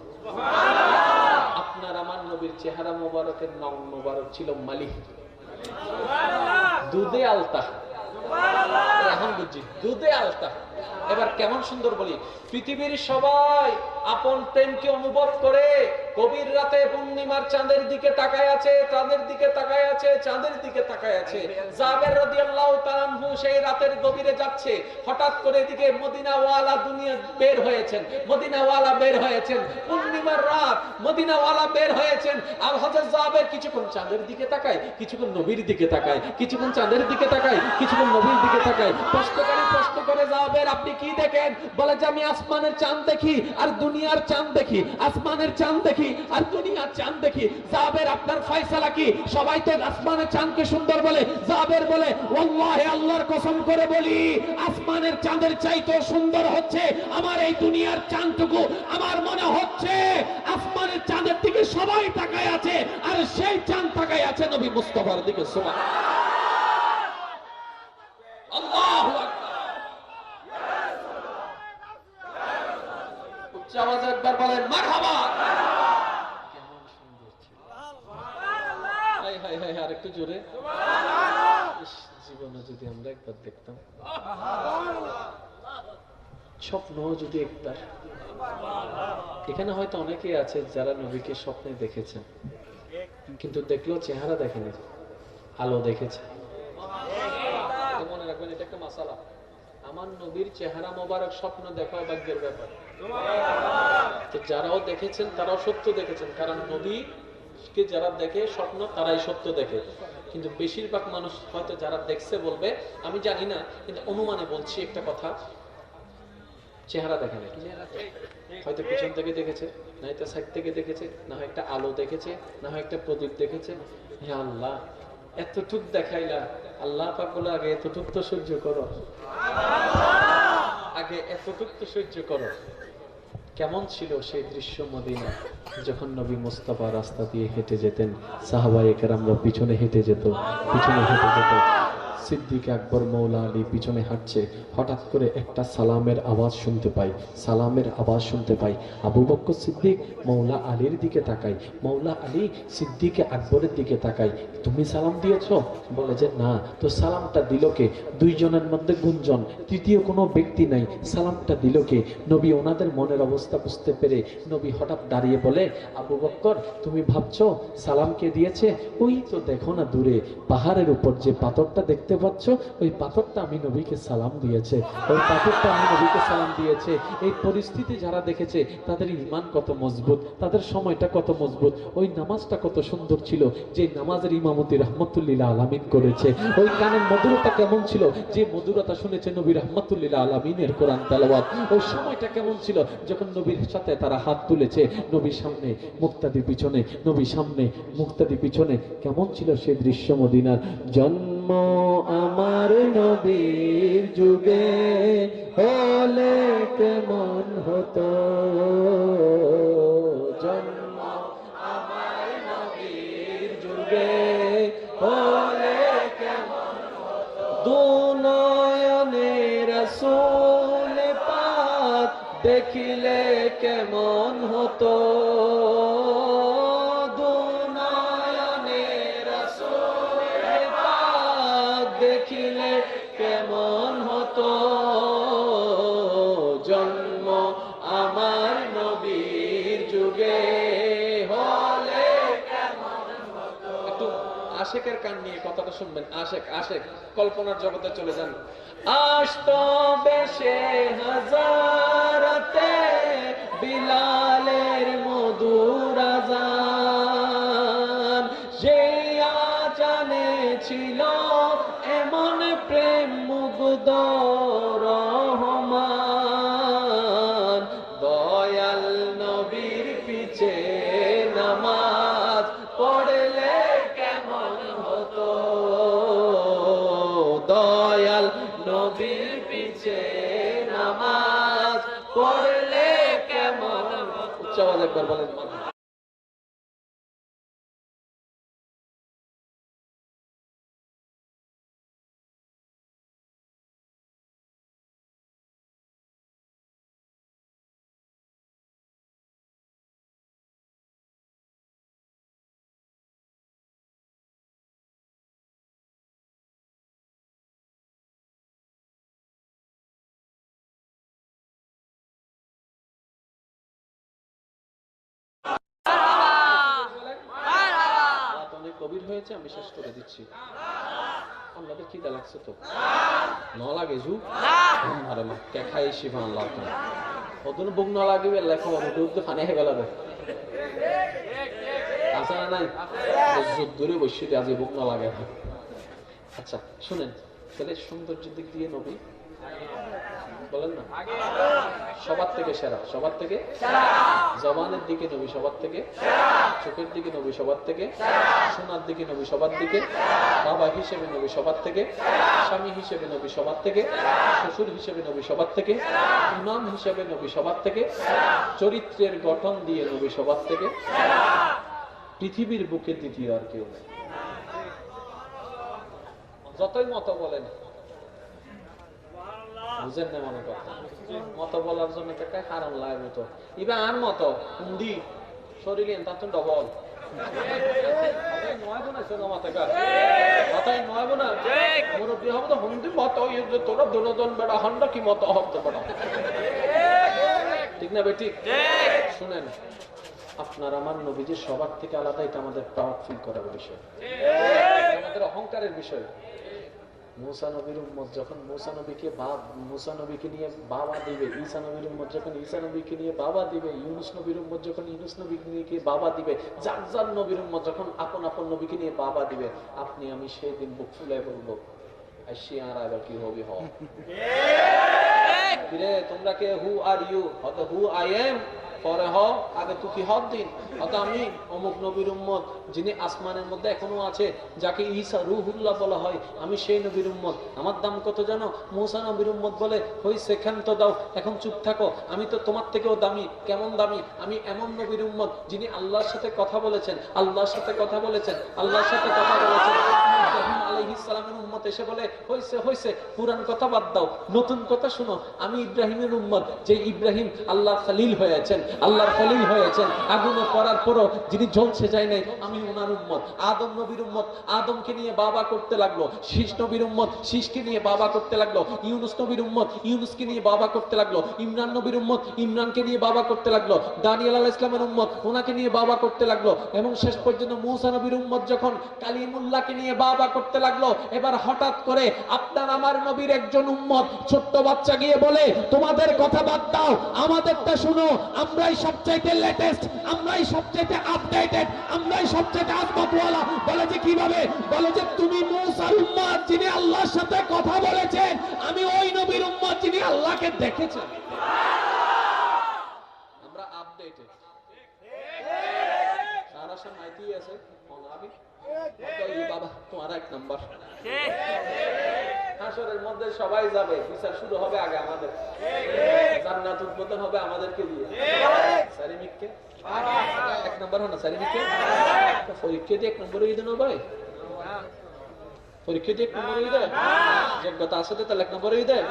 S1: আপনার আমার নবীর চেহারা মোবারকের নাম মোবারক ছিল মালিক দুধে আলতা। এখন বুঝছি দুধে আলতা। এবার কেমন সুন্দর বলি, পৃথিবীর সবাই আপন প্রেমকে অনুভব করে গভীর রাতে পূর্ণিমার চাঁদের দিকে তাকায় আছে, চাঁদের দিকে তাকায় আছে, চাঁদের দিকে তাকায় আছে। জাবের রাদিয়াল্লাহু তাআলা আনহু সেই রাতের গভীরে যাচ্ছে, হঠাৎ করে এদিকে মদিনাওয়ালা দুনিয়া বের হয়েছেন, মদিনাওয়ালা বের হয়েছেন, পূর্ণিমার রাত, মদিনাওয়ালা বের হয়েছেন। আর হযরত জাবের কিছুক্ষণ চাঁদের দিকে তাকায়, কিছুক্ষণ নবীর দিকে তাকায়, কিছুক্ষণ চাঁদের দিকে তাকায়, কিছুক্ষণ নবীর দিকে তাকায়। প্রশ্ন করে জাবের আপনি কি দেখেন? বলে যে আমি আসমানের চাঁদ দেখি আর দুনিয়ার চাঁদ দেখি, আসমানের চাঁদ দেখি আর দুনিয়ার চাঁদ দেখি। জাবের আপনার ফয়সালা কি? সবাই তো আসমানের চাঁদকে সুন্দর বলে, জাবের বলে ওয়াল্লাহি আল্লাহর কসম করে বলি আসমানের চাঁদের চাইতেও সুন্দর হচ্ছে আমার এই দুনিয়ার চাঁদটুকু। আমার মনে হচ্ছে আসমানের চাঁদের দিকে সবাই তাকায় আছে আর সেই চাঁদ তাকায় আছে নবী মুস্তাফার দিকে। সুবহানাল্লাহ, আল্লাহু আকবার। আওয়াজে একবার বলেন মারহাবা। কেমন সুন্দর ছিল। হায় হায় হায়, আর একটু জোরে। জীবনে যদি আমরা একবার দেখতাম, স্বপ্ন যদি একবার। এখানে হয়তো অনেকেই আছে যারা নবীকে স্বপ্নে দেখেছেন, কিন্তু দেখলেও চেহারা দেখেনি, আলো দেখেছে। মনে রাখবেন, এটা একটা মাসালা। আমার নবীর চেহারা মোবারক স্বপ্ন দেখা ভাগ্যের ব্যাপার। তো যারাও দেখেছেন তারাও সত্য দেখেছেন, কারণ নবীকে যারা দেখে স্বপ্ন তারাই সত্য দেখে। কিন্তু বেশিরভাগ মানুষ হয়তো যারা দেখছে বলবে আমি জানি না, কিন্তু অনুমানে বলছি একটা কথা, চেহারা দেখে না। হয়তো পিছন থেকে দেখেছে, না একটা সাইড থেকে দেখেছে, না হয় একটা আলো দেখেছে, না হয় একটা প্রদীপ দেখেছে। হে আল্লাহ, এতটুক দেখাইলা, আল্লাহ পাক বলে আগে এতটুক তো সহ্য করো, আগে এতটুক তো সহ্য করো। কেমন ছিল সেই দৃশ্য মদিনা, যখন নবী মুস্তাফা রাস্তা দিয়ে হেঁটে যেতেন, সাহাবায়ে কেরামরা পিছনে হেঁটে যেত, পিছনে হেঁটে যেত। সিদ্দিক আকবর মৌলা আলী পিছনে হাঁটছে, হঠাৎ করে একটা সালামের আওয়াজ শুনতে পাই, সালামের আওয়াজ শুনতে পাই। আবু বকর সিদ্দিক মৌলা আলীর দিকে তাকাই, মৌলা আলী সিদ্দিক আকবরের দিকে তাকাই, তুমি সালাম দিয়েছ? বলে যে না। তো সালামটা দিল কে? দুইজনের মধ্যে গুঞ্জন, তৃতীয় কোনো ব্যক্তি নাই, সালামটা দিল কে? নবী ওনাদের মনের অবস্থা বুঝতে পেরে নবী হঠাৎ দাঁড়িয়ে বলে, আবু বকর তুমি ভাবছো সালাম কে দিয়েছে? ওই তো দেখো না দূরে পাহাড়ের উপর যে পাথরটা দেখতে পাচ্ছ, ওই পাথরটা আমি নবীকে সালাম দিয়েছে, ওই পাথরটা আমি নবীকে সালাম দিয়েছে। এই পরিস্থিতি যারা দেখেছে তাদের ঈমান কত মজবুত, তাদের সময়টা কত মজবুত, ওই নামাজটা কত সুন্দর ছিল যে নামাজের ইমামতি রাহমাতুল্লিল আলামিন করেছে, ওই গানের মধুরতা কেমন ছিল যে মধুরতা শুনেছে নবী রাহমাতুল্লিল আলামিনের কোরআন তেলাওয়াত, ওই সময়টা কেমন ছিল যখন নবীর সাথে তারা হাত তুলেছে, নবীর সামনে মুক্তাদি পিছনে, নবীর সামনে মুক্তাদি পিছনে। কেমন ছিল সেই দৃশ্য মদিনার। জন্ম আমার নবীর যুগে হলে কেমন হতো, জন্ম আমার নবীর যুগে হলে কেমন হতো, দুনয়নে রাসূল পাক দেখিলে কেমন হতো, দেখিলে কেমন হতো, জন্ম আমার নবীর যুগে হলে কেমন হতো। একটু আশেকের কান নিয়ে কথাটা শুনবেন। আশেক আশেক কল্পনার জগতে চলে যান। আসতো বেশে হাজারাতে বিলালের মধুর আযান, যে আজানে ছিল এমন প্রেম মুগ্ধ রহমান, দয়াল নবীর পিছে নামাজ পড়লে কেমন হতো, দয়াল নবীর পিছে নামাজ পড়লে কেমন হতো। উচ্চ আওয়াজে একবার বলেন। কবির হয়েছে, আমি শেষ করে দিচ্ছি। আপনাদের খিদা লাগছে তো? ন লাগে জু আরে মা কে খাই শিফা আল্লাহ ওদের বুক ন লাগিবে লেখা উঠে ফানে হয়ে গেল আছে না নাই? দূরে বসে আজ বুক ন লাগে। আচ্ছা শুনেন, তাহলে সৌন্দর্যের দিক দিয়ে নবী বলেন না সবার থেকে সেরা, সবার থেকে জবানের দিকে নবী সবার থেকে, চোখের দিকে নবী সবার থেকে, শোনার দিকে নবী সবার দিকে, বাবা হিসেবে নবী সবার থেকে, স্বামী হিসেবে নবী সবার থেকে, শ্বশুর হিসেবে নবী সবার থেকে, ইমাম হিসেবে নবী সবার থেকে, চরিত্রের গঠন দিয়ে নবী সবার থেকে। পৃথিবীর বুকে দ্বিতীয় আর কেউ নেই। যতই মত বলেন বুঝেন না মনে কথা, মত বলার জন্য একটা কারণ লাগবে তো। এবার আর মত হুন্দি শরীরে তার তো ডবল ঠিক না বেঠিক? শুনেন, আপনার আমার নবীজি সবার থেকে আলাদা, এটা আমাদের প্রাউড ফিল করার বিষয়, আমাদের অহংকারের বিষয়। মুসা নবীর উম্মত যখন মুসা নবীকে নিয়ে বাবা দিবে, ঈসা নবীর উম্মত যখন ঈসা নবীকে নিয়ে বাবা দিবে, ইউনুস নবীর উম্মত যখন ইউনুস নবীকে নিয়ে বাবা দিবে, যার নবীর উম্মত যখন আপন আপন নবীকে নিয়ে বাবা দিবে, আপনি আমি সেই দিন বুক ফুলে বলবো আর এবার কি হবি হে তোমরা কে, who are you, who I am পরে হ, আগে তুই কি হদ দিন। অর্থাৎ আমি অমুক নবীর উম্মত যিনি আসমানের মধ্যে এখনো আছে, যাকে ঈসা রুহুল্লাহ বলা হয়, আমি সেই নবীর উম্মত। আমার দাম কত জানো? মুসা নবীর উম্মত বলে হইছে ক্ষান্ত দাও, এখন চুপ থাকো, আমি তো তোমার থেকেও দামি। কেমন দামি? আমি এমন নবীর উম্মত যিনি আল্লাহর সাথে কথা বলেছেন, আল্লাহর সাথে কথা বলেছেন, আল্লাহর সাথে কথা বলেছেন। ইব্রাহিম আলাইহিস সালামের উম্মত এসে বলে হইছে হইছে, পুরান কথা বাদ দাও, নতুন কথা শুনো। আমি ইব্রাহিমের উম্মত, যে ইব্রাহিম আল্লাহর খলিল হয়েছেন, আল্লাহর খলিল হয়েছেন, আগুনে পড়ার পরও যিনি ঝলসে যায় নাই, আমি ওনার উম্মত। আদম নবীর উম্মত, আদমকে নিয়ে বাবা করতে লাগলো। শীষ নবীর উম্মত, শীষকে নিয়ে বাবা করতে লাগলো। ইউনুস নবীর উম্মত, ইউনুসকে নিয়ে বাবা করতে লাগলো। ইমরান নবীর উম্মত, ইমরানকে নিয়ে বাবা করতে লাগলো। দানিয়েল আলাইহিস সালামের উম্মত, ওনাকে নিয়ে বাবা করতে লাগলো। এবং শেষ পর্যন্ত মুসা নবীর উম্মত যখন কালিমুল্লাহকে নিয়ে বাবা করতে লাগলো, এবার হঠাৎ করে আপনার আমার নবীর একজন উম্মত ছোট্ট বাচ্চা গিয়ে বলে তোমাদের কথা বাদ দাও, আমাদেরটা শুনো, আমরাই সবচাইতে লেটেস্ট, আমরাই সবচাইতে আপডেটেড, আমরাই সবচাইতে আজমতওয়ালা। বলে যে কিভাবে? বলে যে তুমি মুসার উম্মত যিনি আল্লাহর সাথে কথা বলেছেন, আমি ওই নবীর উম্মত যিনি আল্লাহকে দেখেছেন। আমরা আপডেটেড। সারা সব মাইতি আছে অনাবি বাবা তোমার এক নাম্বার। হাসরের মধ্যে সবাই যাবে, বিচার শুরু হবে আগে আমাদের, জান্নাত উদ্বোধন হবে আমাদেরকে দিয়ে। সারিমিককে এক নাম্বার হয় না? সারিমিককে পরীক্ষা দিয়ে এক নম্বর হয়ে দেন ভাই, পরীক্ষা দিয়ে এক নম্বর হয়ে দেয়, যোগ্যতা আছে তাহলে এক নম্বর হয়ে দেয়।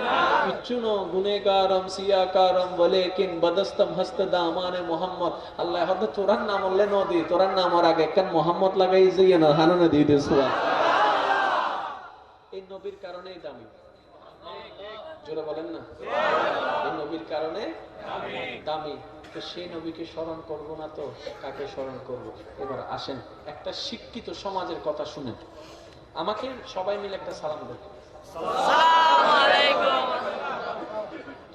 S1: কিচ্ছু ন গুনেগারম সিয়াকারম বলে কিন বদস্তম হস্ত দামানে মোহাম্মদ। আল্লাহ হয়তো তোরার নাম বললে নদী, তোরার নাম আর আগে কেন মোহাম্মদ লাগাই যাইয়ে না হানানা দিয়ে দিস। এই নবীর কারণেই দামি, জোরে বলেন না, এই নবীর কারণে দামি। তো সেই নবীকে স্মরণ করবো না তো কাকে স্মরণ করবো? এবার আসেন একটা শিক্ষিত সমাজের কথা শুনেন। আমাকে সবাই মিলে একটা সালাম দেন।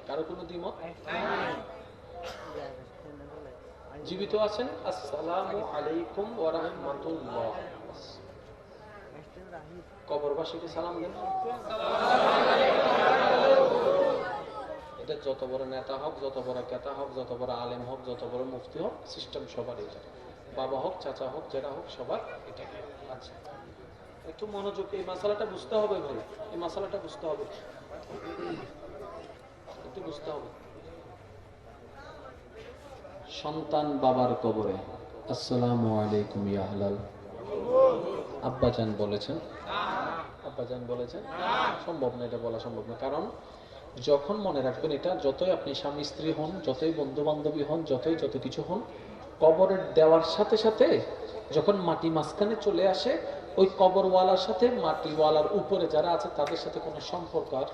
S1: কারো কোনো দ্বিমত? জীবিত আছেন? আসসালামু আলাইকুম ওয়া রাহমাতুল্লাহ। কবরবাসীকে সালাম দেন। এটা যত বড় নেতা হোক, যত বড় কেতা হোক, যত বড় আলেম হোক, যত বড় মুফতি হোক, সিস্টেম সবার এটা। বাবা হোক, চাচা হোক, যেটা হোক, সবার এটা। আচ্ছা একটু মনোযোগ, এই মশালাটা বুঝতে হবে ভাই, এই মশালাটা বুঝতে হবে, একটু বুঝতে হবে। সন্তান বাবার কবরে আসসালামু আলাইকুম ইয়া হালাল। আব্বাজান বলেছেন, আব্বাজান বলেছেন? সম্ভব না, এটা বলা সম্ভব না। কারণ যখন মনে রাখবেন, এটা যতই আপনি স্বামী স্ত্রী হন, যতই বন্ধু বান্ধবী হন, যতই যত কিছু হন, কবরের দেওয়ার সাথে সাথে যখন মাটি মাঝখানে চলে আসে, ওই কবরওয়ালার সাথে মাটিওয়ালার উপরে যারা আছে তাদের সাথে কোনো সম্পর্ক আর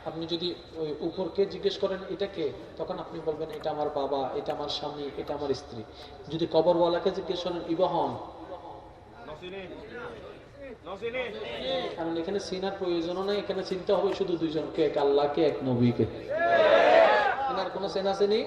S1: আপনি যদি ওই উপরকে জিজ্ঞেস করেন এটা কে, তখন আপনি বলবেন এটা আমার বাবা, এটা আমার স্বামী, এটা আমার স্ত্রী। যদি কবরওয়ালাকে জিজ্ঞেস করেন ইবহন, কারণ এখানে চিনার প্রয়োজনও নাই, এখানে চিনতে হবে শুধু দুইজনকে, এক আল্লাহকে, এক নবীকে। এনার কোনো চেনা চেনি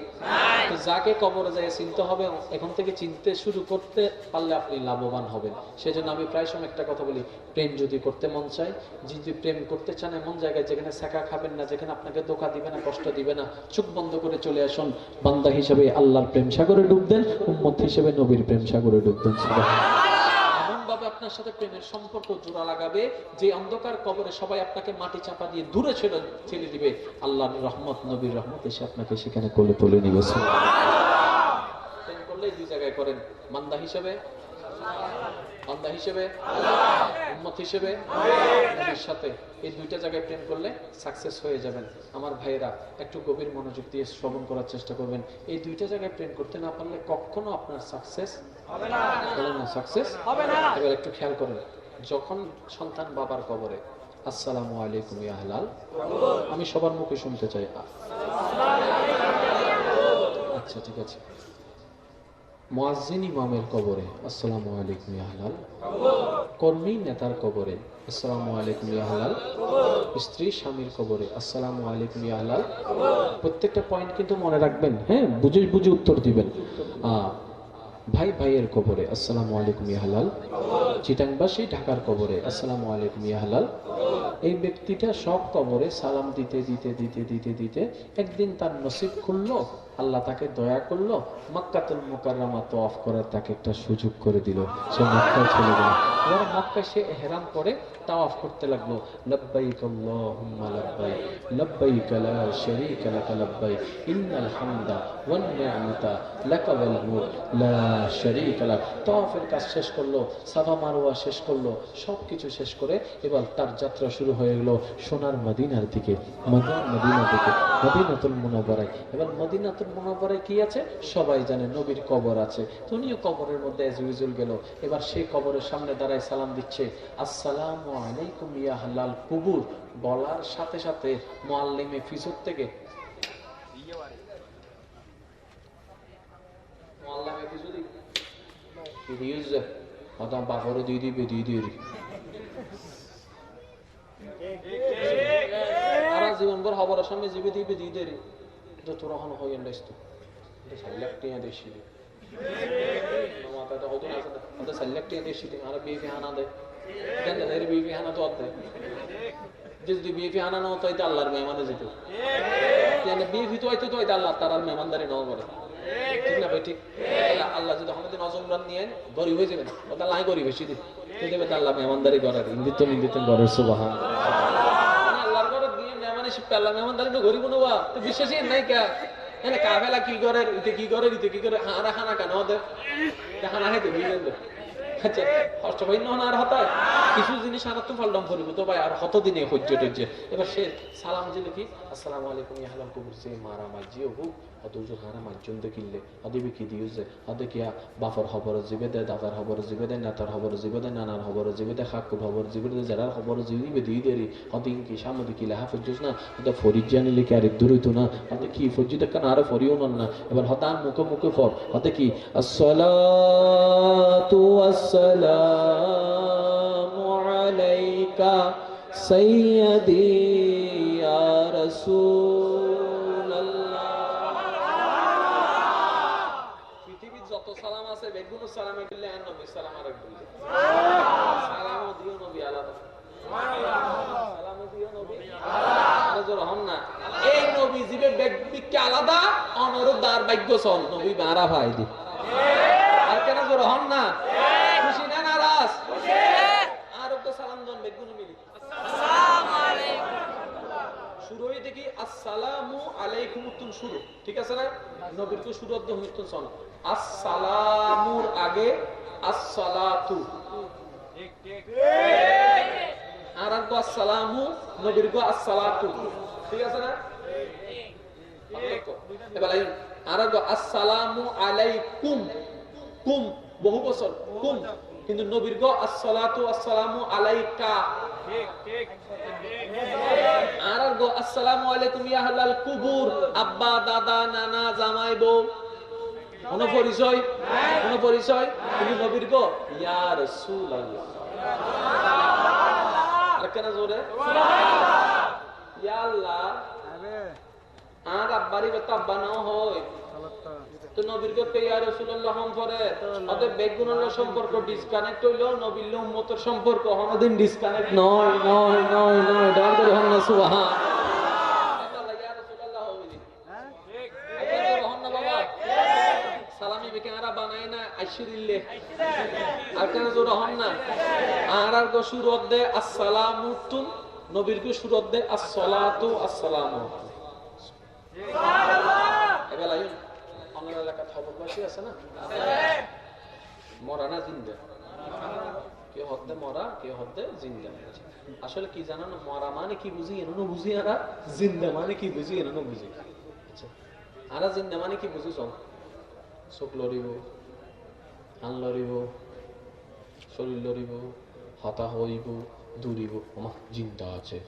S1: যাকে কবরে যায় চিনতে হবে, এখন থেকে চিনতে শুরু করতে পারলে আপনি লাভবান হবেন। সেজন্য আমি প্রায় সময় একটা কথা বলি, প্রেম যদি করতে মন চায়, যদি প্রেম করতে চান এমন জায়গায় যেখানে ছেঁকা খাবেন না, যেখানে আপনাকে ধোঁকা দিবে না, কষ্ট দিবে না, চোখ বন্ধ করে চলে আসুন। বান্দা হিসেবে আল্লাহর প্রেম সাগরে ডুব দেন, উম্মত হিসেবে নবীর প্রেম সাগরে ডুব দেন। আপনার সাথে প্রেমের সম্পর্ক জোড়া লাগাবে যে অন্ধকার কবরে সবাই আপনাকে মাটি চাপা দিয়ে দূরে ছেড়ে দিবে, আল্লাহর রহমত, নবীর রহমত এসে আপনাকে সেখানে কোলে তুলে নিবে। প্রেম করলেই দুই জায়গায় করেন, বান্দা হিসেবে, বান্দা হিসেবে, উম্মত হিসেবে, নবীর সাথে। এই দুইটা জায়গায় প্রেম করলে সাকসেস হয়ে যাবেন। আমার ভাইয়েরা একটু গভীর মনোযোগ দিয়ে শ্রবণ করার চেষ্টা করবেন। এই দুইটা জায়গায় প্রেম করতে না পারলে কখনো আপনার সাকসেস হবে না, সাকসেস হবে না। এবার একটু খেয়াল করেন, যখন সন্তান বাবার কবরে আসসালামু আলাইকুম ইয়া হালাল, আমি সবার মুখে শুনতে চাই। আচ্ছা ঠিক আছে। মুয়াজ্জিন ইমামের কবরে আসসালামু আলাইকুম ইয়া হালাল, কর্মী নেতার কবরে আসসালামু আলাইকুম ইয়া হালাল, স্ত্রী স্বামীর কবরে আসসালামু আলাইকুম ইয়া হালাল। প্রত্যেকটা পয়েন্ট কিন্তু মনে রাখবেন, হ্যাঁ, বুঝে বুঝে উত্তর দিবেন। ভাই ভাইয়ের কবরে আসসালামু আলাইকুম ইয়া হালাল, চিটাংবাসী ঢাকার কবরে আসসালামু আলাইকুম ইয়া হালাল। এই ব্যক্তিটা সব কবরে সালাম দিতে দিতে দিতে দিতে দিতে একদিন তার নসিব খুললো, আল্লাহ তাকে দয়া করলো, মক্কাতুল মুকাররমা তওয়াফ করার তাকে একটা সুযোগ করে দিল, সে মক্কায় চলে গেল। এবার মক্কায় সে ইহরাম করে তাওয়াফ করতে লাগলো, লব্বাইক আল্লাহুম্মা লব্বাইক, লব্বাইক লা শারীকা লাক লব্বাইক, ইন্নাল হামদা ওয়ান নি'মাতা লাকা ওয়াল মুলক লা শারীকা লাক। তাওয়াফের কাজ শেষ করলো, সাফা মারওয়া শেষ করলো, সবকিছু শেষ করে এবার তার যাত্রা শুরু হয়ে গেল সোনার মদিনার দিকে, মদিনার দিকে, মদিনাতুল মুনাওয়ারায়। এবার মদিনাতুল মুনাওয়ারায় কি আছে সবাই জানে, নবীর কবর আছে। তো উনিও কবরের মধ্যে এজ ইউজুয়াল গেল। এবার সেই কবরের সামনে দাঁড়ায় সালাম দিচ্ছে, আসসালামু আলাইকুম ইয়া আহলাল কুবুর। বলার সাথে সাথে মুআল্লিমে ফিজর থেকে মুআল্লিমে ফিজরি দিউজ আদা বাফরে দিয়ে দিবে দিয়ে দিয়ে সারা জীবন ভর হবার সামনে জিবে দিবে দিয়ে দেরি তো তোরা হন হই এন্ডাইতো এটা সাইলেক্টিয়া দেশি মাথাটা হতো না, এটা সাইলেক্টিয়া দেশি আর বিয়ে হানা দেয়, কেন এর বিয়ে হানা তো দেয়। যদি বিয়ে হানা না হতো এটা আল্লাহর মেহমানে যেত, কেন বিয়ে ভিতু হয়তো তো এটা আল্লাহ তার মেহমানদারি নাও করে, ঠিক না ভাই? ঠিক। আল্লাহ যদি আমাদের নজরুল নিয়ে গরিব হয়ে যাবেন, ওটা লাই গরিব বেশি দিন দেবে, আল্লাহ মেহমানদারি করার ইঙ্গিত ইঙ্গিত ঘরের সুবহান আল্লাহর ঘরে দিয়ে মেহমানে শিখতে, আল্লাহ মেহমানদারি তো গরিব নেওয়া তো বিশ্বাসই নাই কে এনে কাফেলা কি করে, ইতে কি করে, ইতে কি করে, হারা খানা কেন ওদের খানা খাইতে বুঝলেন তো। আচ্ছা কষ্ট ভাই না আর হতায় কিছু জিনিস আর তো ফালডম করিব তো ভাই আর কত দিনে সহ্য টহ্য। এবার সে সালাম দিলে কি আসসালামু আলাইকুম ইয়া হালাল কুবুর, সে মারা মাঝি হোক অদুজো হারা মাঝজন দেখিলে আদিবি কি দিও যে আদে কিয়া বাফর খবর জিবে দে, দাদার খবর জিবে দে, নেতার খবর জিবে দে, নানার খবর জিবে দে, খাক্কু খবর জিবে দে, যারার খবর জিবে দিই দেরি অদিন কি সামদি কি লেহা ফজ্জুস না ওটা ফরিদ জানিলে কি আর দূর হইতো না, হাতে কি ফজ্জুদ কেন আরো ফরিও না। এবার হতান মুখে মুখে ফর হাতে কি আসসালাতু আসসালামু আলাইকা সাইয়্যিদি ইয়া রাসূলুল্লাহ। পৃথিবীর যত সালাম আছে বেগুন সালামে দিলে আর নবী সালাম আর দিলে সালামও দিও নবী আলাদা, সালামও দিও নবী আলাদা জোর হন না। এই নবী জীবে ব্যক্তিকে আলাদা অনরদার ভাগ্য সন নবী মারা ভাই দি আর কেন জোর হন না। খুশি না নারাজ? আর তো সালাম জন বেগুন মিলি আসসালামু আলাইকুম শুরু হই দেখি আসসালামু আলাইকুম তুন শুরু, ঠিক আছে না? নবীর তো শুরু অর্ধ হইতো সন আসসালামুর আগে আসসালাতু, ঠিক ঠিক আর গো আসসালামু নবীর গো আসসালাতু, ঠিক আছে না? এবার আর গো আসসালামু আলাইকুম, কুম বহু বছর কুম, কিন্তু নবীর গো আসসালাতু আসসালামু আলাইকা, ঠিক ঠিক আর গো আসসালামু আলাইকুম ইয়া আহলাল কুবুর, আব্বা দাদা নানা জামাই বউ কোন পরিচয়, কোন পরিচয়? তুমি নবীর গো ইয়া রাসূলুল্লাহ। আর কেন জোরে ইয়া আল্লাহ, আর আব্বারি বেটা আব্বা নাও হয় তো নবীর গো ইয়া রাসূলুল্লাহ হম পরে ওদের বেগুনের সম্পর্ক ডিসকানেক্ট হইলো, নবীর উম্মতের সম্পর্ক কোনদিন ডিসকানেক্ট নয় নয় নয় নয়। ডান করে হন না সুবহান। সালামি বেকেনারা বানায় না আইসিরিল্লে আর কেন জোর হন না। আর আর গো সুরত দে আসসালামু তুম, নবীর গো সুরত দে আসসালাতু আসসালামু। এবেলা আমার এলাকা খবরবাসী আছে না, মরা না জিন্দা, কেউ হদ্দে মরা কেউ হদ্দে জিন্দা। আসলে কি জানো না, মরা মানে কি বুঝি এনো বুঝি, আর জিন্দা মানে কি বুঝি এনো বুঝি। আচ্ছা আর জিন্দা মানে কি বুঝি? চোখ লড়িব, কান লড়িব, শরীর লড়িব, হতা হইব, দৌড়িব, আমার জিন্দা আছে।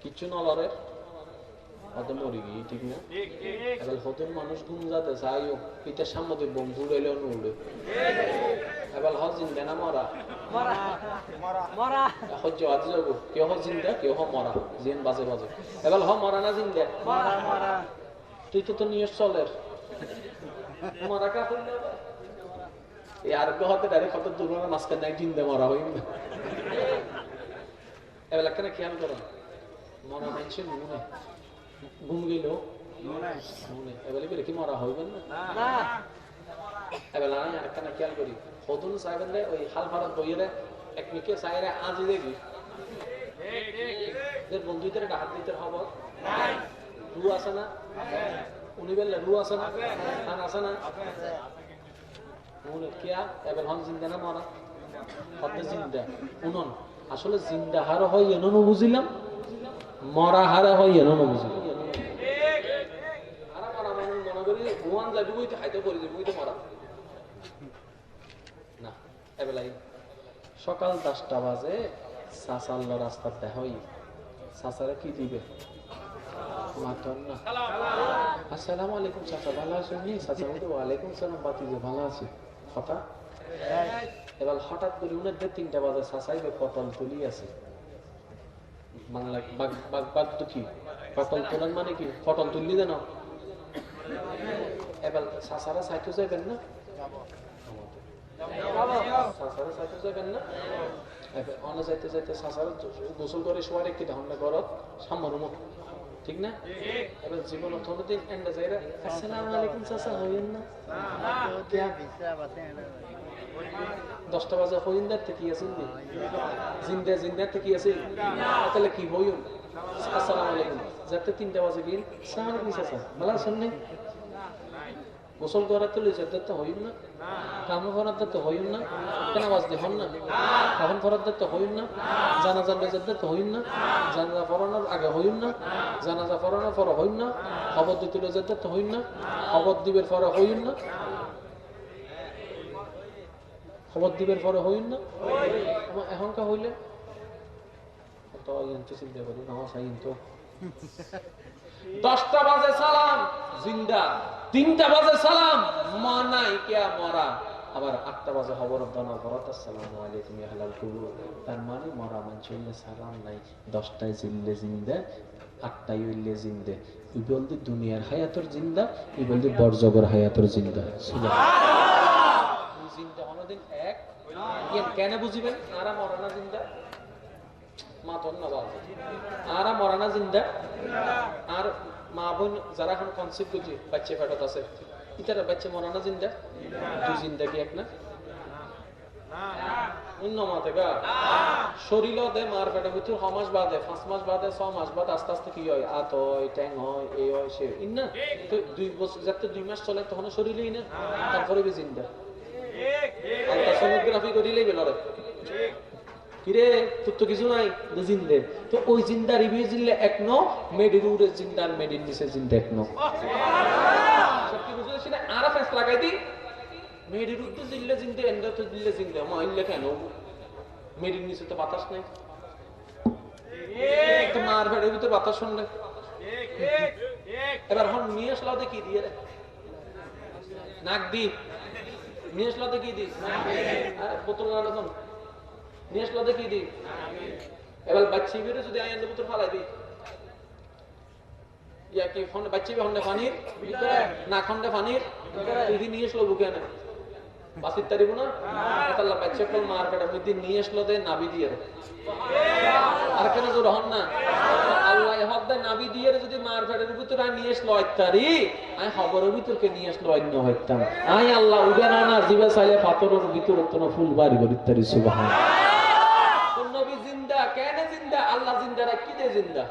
S1: কিচ্ছু নলরে হতে মরি গিয়ে, ঠিক না? এবার হতেন মানুষ ঘুম যাতে চাইও পিতার সামনে বন্ধু উড়েলেও উড়ে। এবার হ জিন্দা না মরা? সহ্য আজ যাবো, কেউ হ জিন্দা কেউ হ মরা, জিন বাজে বাজে। এবার হ মরা না জিন্দা? তুই তো নিয়ে চলের মরা কা এই আরোগ্য হতে ডাইরেক্ট কত দুর্ঘটনা মাঝখানে এক জিন্দা মরা হইম না। এবার কেন খেয়াল করো, মরা মানুষের মনে ঘুম গেল মনে এবারে বেরে কি মরা হইবেন না। এবার আমি আরেকখানা খেয়াল করি, হদুন চাইবেন রে ওই হাল ফারাত বইয়েরে এক মিকে চাইরে আজই দেখি বন্ধুদের একটা হাত দিতে হব। রু আছে না? উনি বললেন রু আছে না? খান আছে না? কেয়া এবার হন জিন্দা না মরা? হতে জিন্দা উনন। আসলে জিন্দা হার হয় এনো বুঝিলাম, মরা হারা হয় এনো বুঝিলাম। সকাল 10টা বাজে চাচাল্ল রাস্তার দেখাই, চাচারা কি দিবে? আসসালামু আলাইকুম চাচা, ভালো আছেন? চাচা বলতে ওয়ালাইকুম সালাম, বাতিজে ভালো আছি। কথা এবার হঠাৎ করে উনার 3টা বাজে চাচাইবে পটল তুলি আছে বাংলা বাগ দুঃখী। পটল তোলার মানে কি? পটল তুললি দেন। এবার চাচারা চাইতে যাবেন না, চাচারা চাইতে যাবেন না। অনে যাইতে যাইতে চাচারা গোসল করে শোয়ার একটি ধারণা ঘরত সামনের মতো, ঠিক না? এবার জীবন দিন এন্ডা যাইরা আসসালামু আলাইকুম চাচা হইেন না। 10টা বাজে হইন্দার থেকে আছেন জিন্দা জিন্দার থেকে আছে, তাহলে কি হইন? আসসালামু আলাইকুম যাতে 3টা বাজে গিয়ে আসসালামু আলাইকুম চাচা ভালো আছেন? গোসল করার তো লিজাত হইন না, কাম করার তো হইন না, কেন বাজতে হন না, কাফন করার তো হইন না, জানাজার লিজাত তো হইন না, জানাজা পড়ানোর আগে হইন না, জানাজা পড়ানোর পর হইন না, খবর দিতে লিজাত তো হইন না, খবর দিবের পরে হইন না, খবর দিবের পরে হইন না। এখনকার হইলে তো চিন্তা করি নামাজ আইন তো 10টা বাজে সালাম জিন্দা, 3টা বাজে সালাম মানাই কিয়া মরা, আবার 8টা বাজে খবর দানা ভরত আসসালামু আলাইকুম ইয়া হালাল কুবুর। তার মানে মরা মানুষের সালাম নাই। 10টায় জিল্লে জিন্দা, 8টায় হইলে জিন্দে। ই বলতে দুনিয়ার হায়াতর জিন্দা, ই বলতে বরজগর হায়াতর জিন্দা। সুবহানাল্লাহ। জিন্দা অনদিন এক কেন বুঝিবেন? আরা মরা না জিন্দা, আরা মরা না জিন্দা। আর মা বোন যারা এখন কনসেপ্ট করছে বাচ্চা ফেটত আছে, ইতারা বাচ্চা মরা না জিন্দা? 2 জিন্দাগি এক না? শরীর দে মার পেটে ভিতর 6 মাস বাদে 5 মাস বাদে 6 মাস বাদে আস্তে আস্তে কি হয়? আত হয়, ট্যাং হয়, এই হয় সে না। তো 2 বছর যাতে 2 মাস চলে তখন শরীরই না, তারপরে বি জিন্দা। আলট্রাসোনোগ্রাফি করিলেই বেলরে কিরে তোর তো কিছু নাই জিন্দে। তো ওই জিন্দা রিভিউ জিল্লে এক ন মেডির উড়ে জিন্দার মেডির নিচে জিন্দা এক ন সত্যি বুঝেছি না। আরা ফেস লাগাই দি মেডির উড়তে জিল্লে জিন্দে এন্ডা তো জিল্লে জিন্দে মাইলে কেন? মেডির নিচে তো বাতাস নাই, তো মার ভেড়ের ভিতরে বাতাস শুনলে এবার হন নিয়ে আসলো কি দিয়ে রে নাক দি নিয়ে আসলো কি দি বোতল এখন নিয়ে আসলো কি দি এবার বাচ্চি বেরো যদি আইন বোতল ফালাই দি ইয়া কি ফোন বাচ্চি বে হন্ডে পানির না খন্ডে পানির তুই নিয়ে আসলো বুকে না বাসির তারিব না আল্লাহ বাচ্চা কল মার কাটা মধ্যে নিয়ে আসলো দে নাবি দিয়ে রে আর কেন জোর হন না আল্লাহ হক দে নাবি দিয়ে রে যদি মার কাটার ভিতরে নিয়ে আসলো ইত্যাদি আমি খবরের ভিতরকে নিয়ে আসলো অন্য হইতাম আমি আল্লাহ উবে না জিবা চাইলে পাথরের ভিতরে তো ফুল বাড়ি করি ইত্যাদি সুবহান নবী জিন্দা কেন জিন্দা আল্লাহ জিন্দা রাখি দে জিন্দা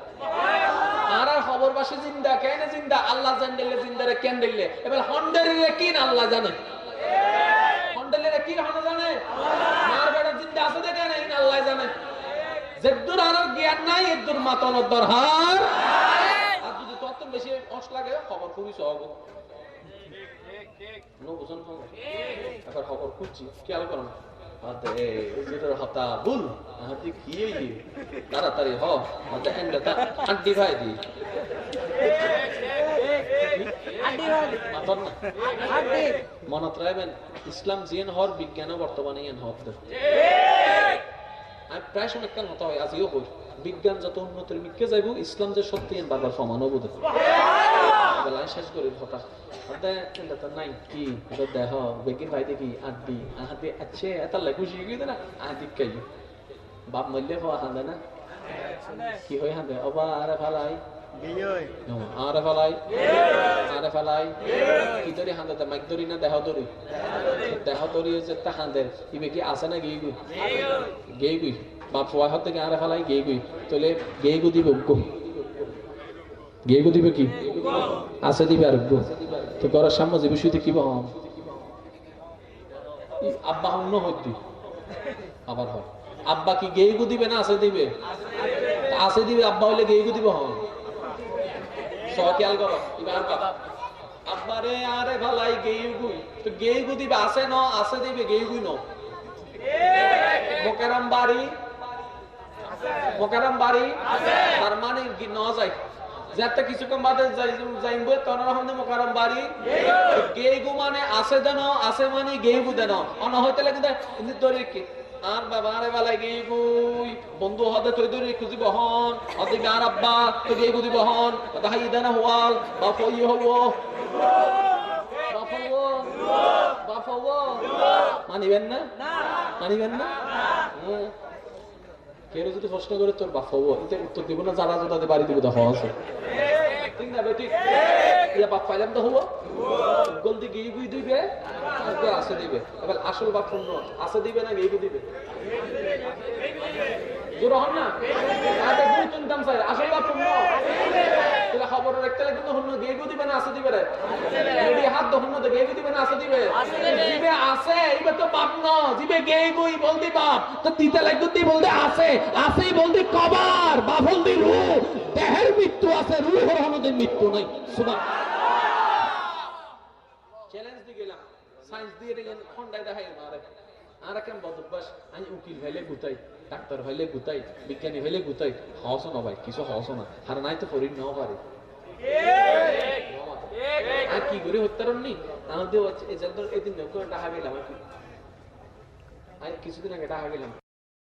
S1: আর খবরবাসী জিন্দা কেন জিন্দা আল্লাহ জানলে জিন্দা রে কেন দিলে এবার হন্ডারে কি না আল্লাহ জানে হন্ডারে কি হন জানে মার বেটা জিন্দা আছে দেখে না আল্লাহ জানে যেদুর আর জ্ঞান নাই এদুর মাতন দরহার আর যদি তত বেশি অস লাগে খবর খুবই সহজ নো বুঝন এখন খবর খুঁজছি খেয়াল করুন তাড়াতাড়ি হাড্ডি ভাই দি মনত রাখবেন ইসলাম জিয়ান হওয়ার বিজ্ঞান বর্তমানে আমি প্রায় সময় একটা মত হয় আজিও কই বিজ্ঞান যত উন্নতির মিকে যাইব ইসলাম যে সত্যি বারবার সমান বোধ শেষ করি কথা নাই কি দেহ বেগিন ভাই দেখি আড্ডি আহাদি আছে এটা খুশি গিয়ে না আহাদি খাই বাপ মরলে হওয়া হাঁদে না কি হয় হাঁদে অবা আরে ফালাই আরে ফালাই আরে ফালাই কি ধরি হাঁদে মাইক ধরি না দেহ ধরি যে তা হাঁদের ইবে কি আছে না গিয়ে গুই গেই গুই বাপ ফোয়া হাত থেকে আরে ফালাই গেই গুই তাহলে গেই গু দিবে গেই গু দিবে কি আছে দিবে আর তো ঘরের সামনে যে বিষয়তে কি বহন আব্বা অন্য হইতি আবার হয় আব্বা কি গেই গু দিবে না আছে দিবে আছে দিবে আব্বা হইলে গেই গু দিব হন সকিয়াল করো এবার আব্বা রে আরে ভালাই গেই গুই তো গেই গু দিবে আছে ন আছে দিবে গেই গুই ন মোকাররম বাড়ি তার মানে কি ন যায় যাতে কিছুক্ষণ বাদে যাইব তখন হন মোকাররম বাড়ি গেইগু মানে আছে দেন আছে মানে গেইগু দেন অন হইতে লাগে কিন্তু ধরে কি আর বাবা আরে বালাই গেইগু বন্ধু হদে তুই ধরে খুঁজিব হন অদি গার আব্বা তো গেইগু দিব হন তাহাই দেন হওয়াল বা ফই হবো বাপ হবো মানিবেন না মানিবেন না কেউ যদি প্রশ্ন করে তোর বাপ হবো এটা উত্তর দিব না যারা যাদের বাড়ি দিব দেখা আছে ঠিক না বেটি ইয়া বাপ পাইলাম তো হবো গলদি গিয়ে গুই দিবে আছে দিবে এবার আসল বাপ শূন্য আছে দিবে না গিয়ে দিবে জোর হন না গুই চিন্তাম চাই আসল বাপ শূন্য তাহলে খবর রাখতে লাগবে তো হন্য গিয়ে দিবে না আছে দিবে রে হাত তো হন্য গিয়ে দিবে না আছে দিবে জিবে আছে এবার তো বাপ ন জিবে গিয়ে গুই বলদি বাপ তো দিতে লাগবে তুই বলতে আছে আছেই বলদি কবার বাপ বলদি রূহ দেহের মৃত্যু আছে রূহের হনদের মৃত্যু নাই সুবহান চ্যালেঞ্জ দিয়ে গেলাম সায়েন্স দিয়ে খন্ডায় দেখাই মারে আর কেন বদভ্যাস আমি উকিল হইলে গুতাই ডাক্তার হইলে গুতাই বিজ্ঞানী হইলে গুতাই হস না ভাই কিছু হস না আর নাই তো পরি নাও পারে আর কি করে হত্যারণ নি আমাদের এদিন ডাকা গেলাম আর কিছুদিন আগে ডাকা গেলাম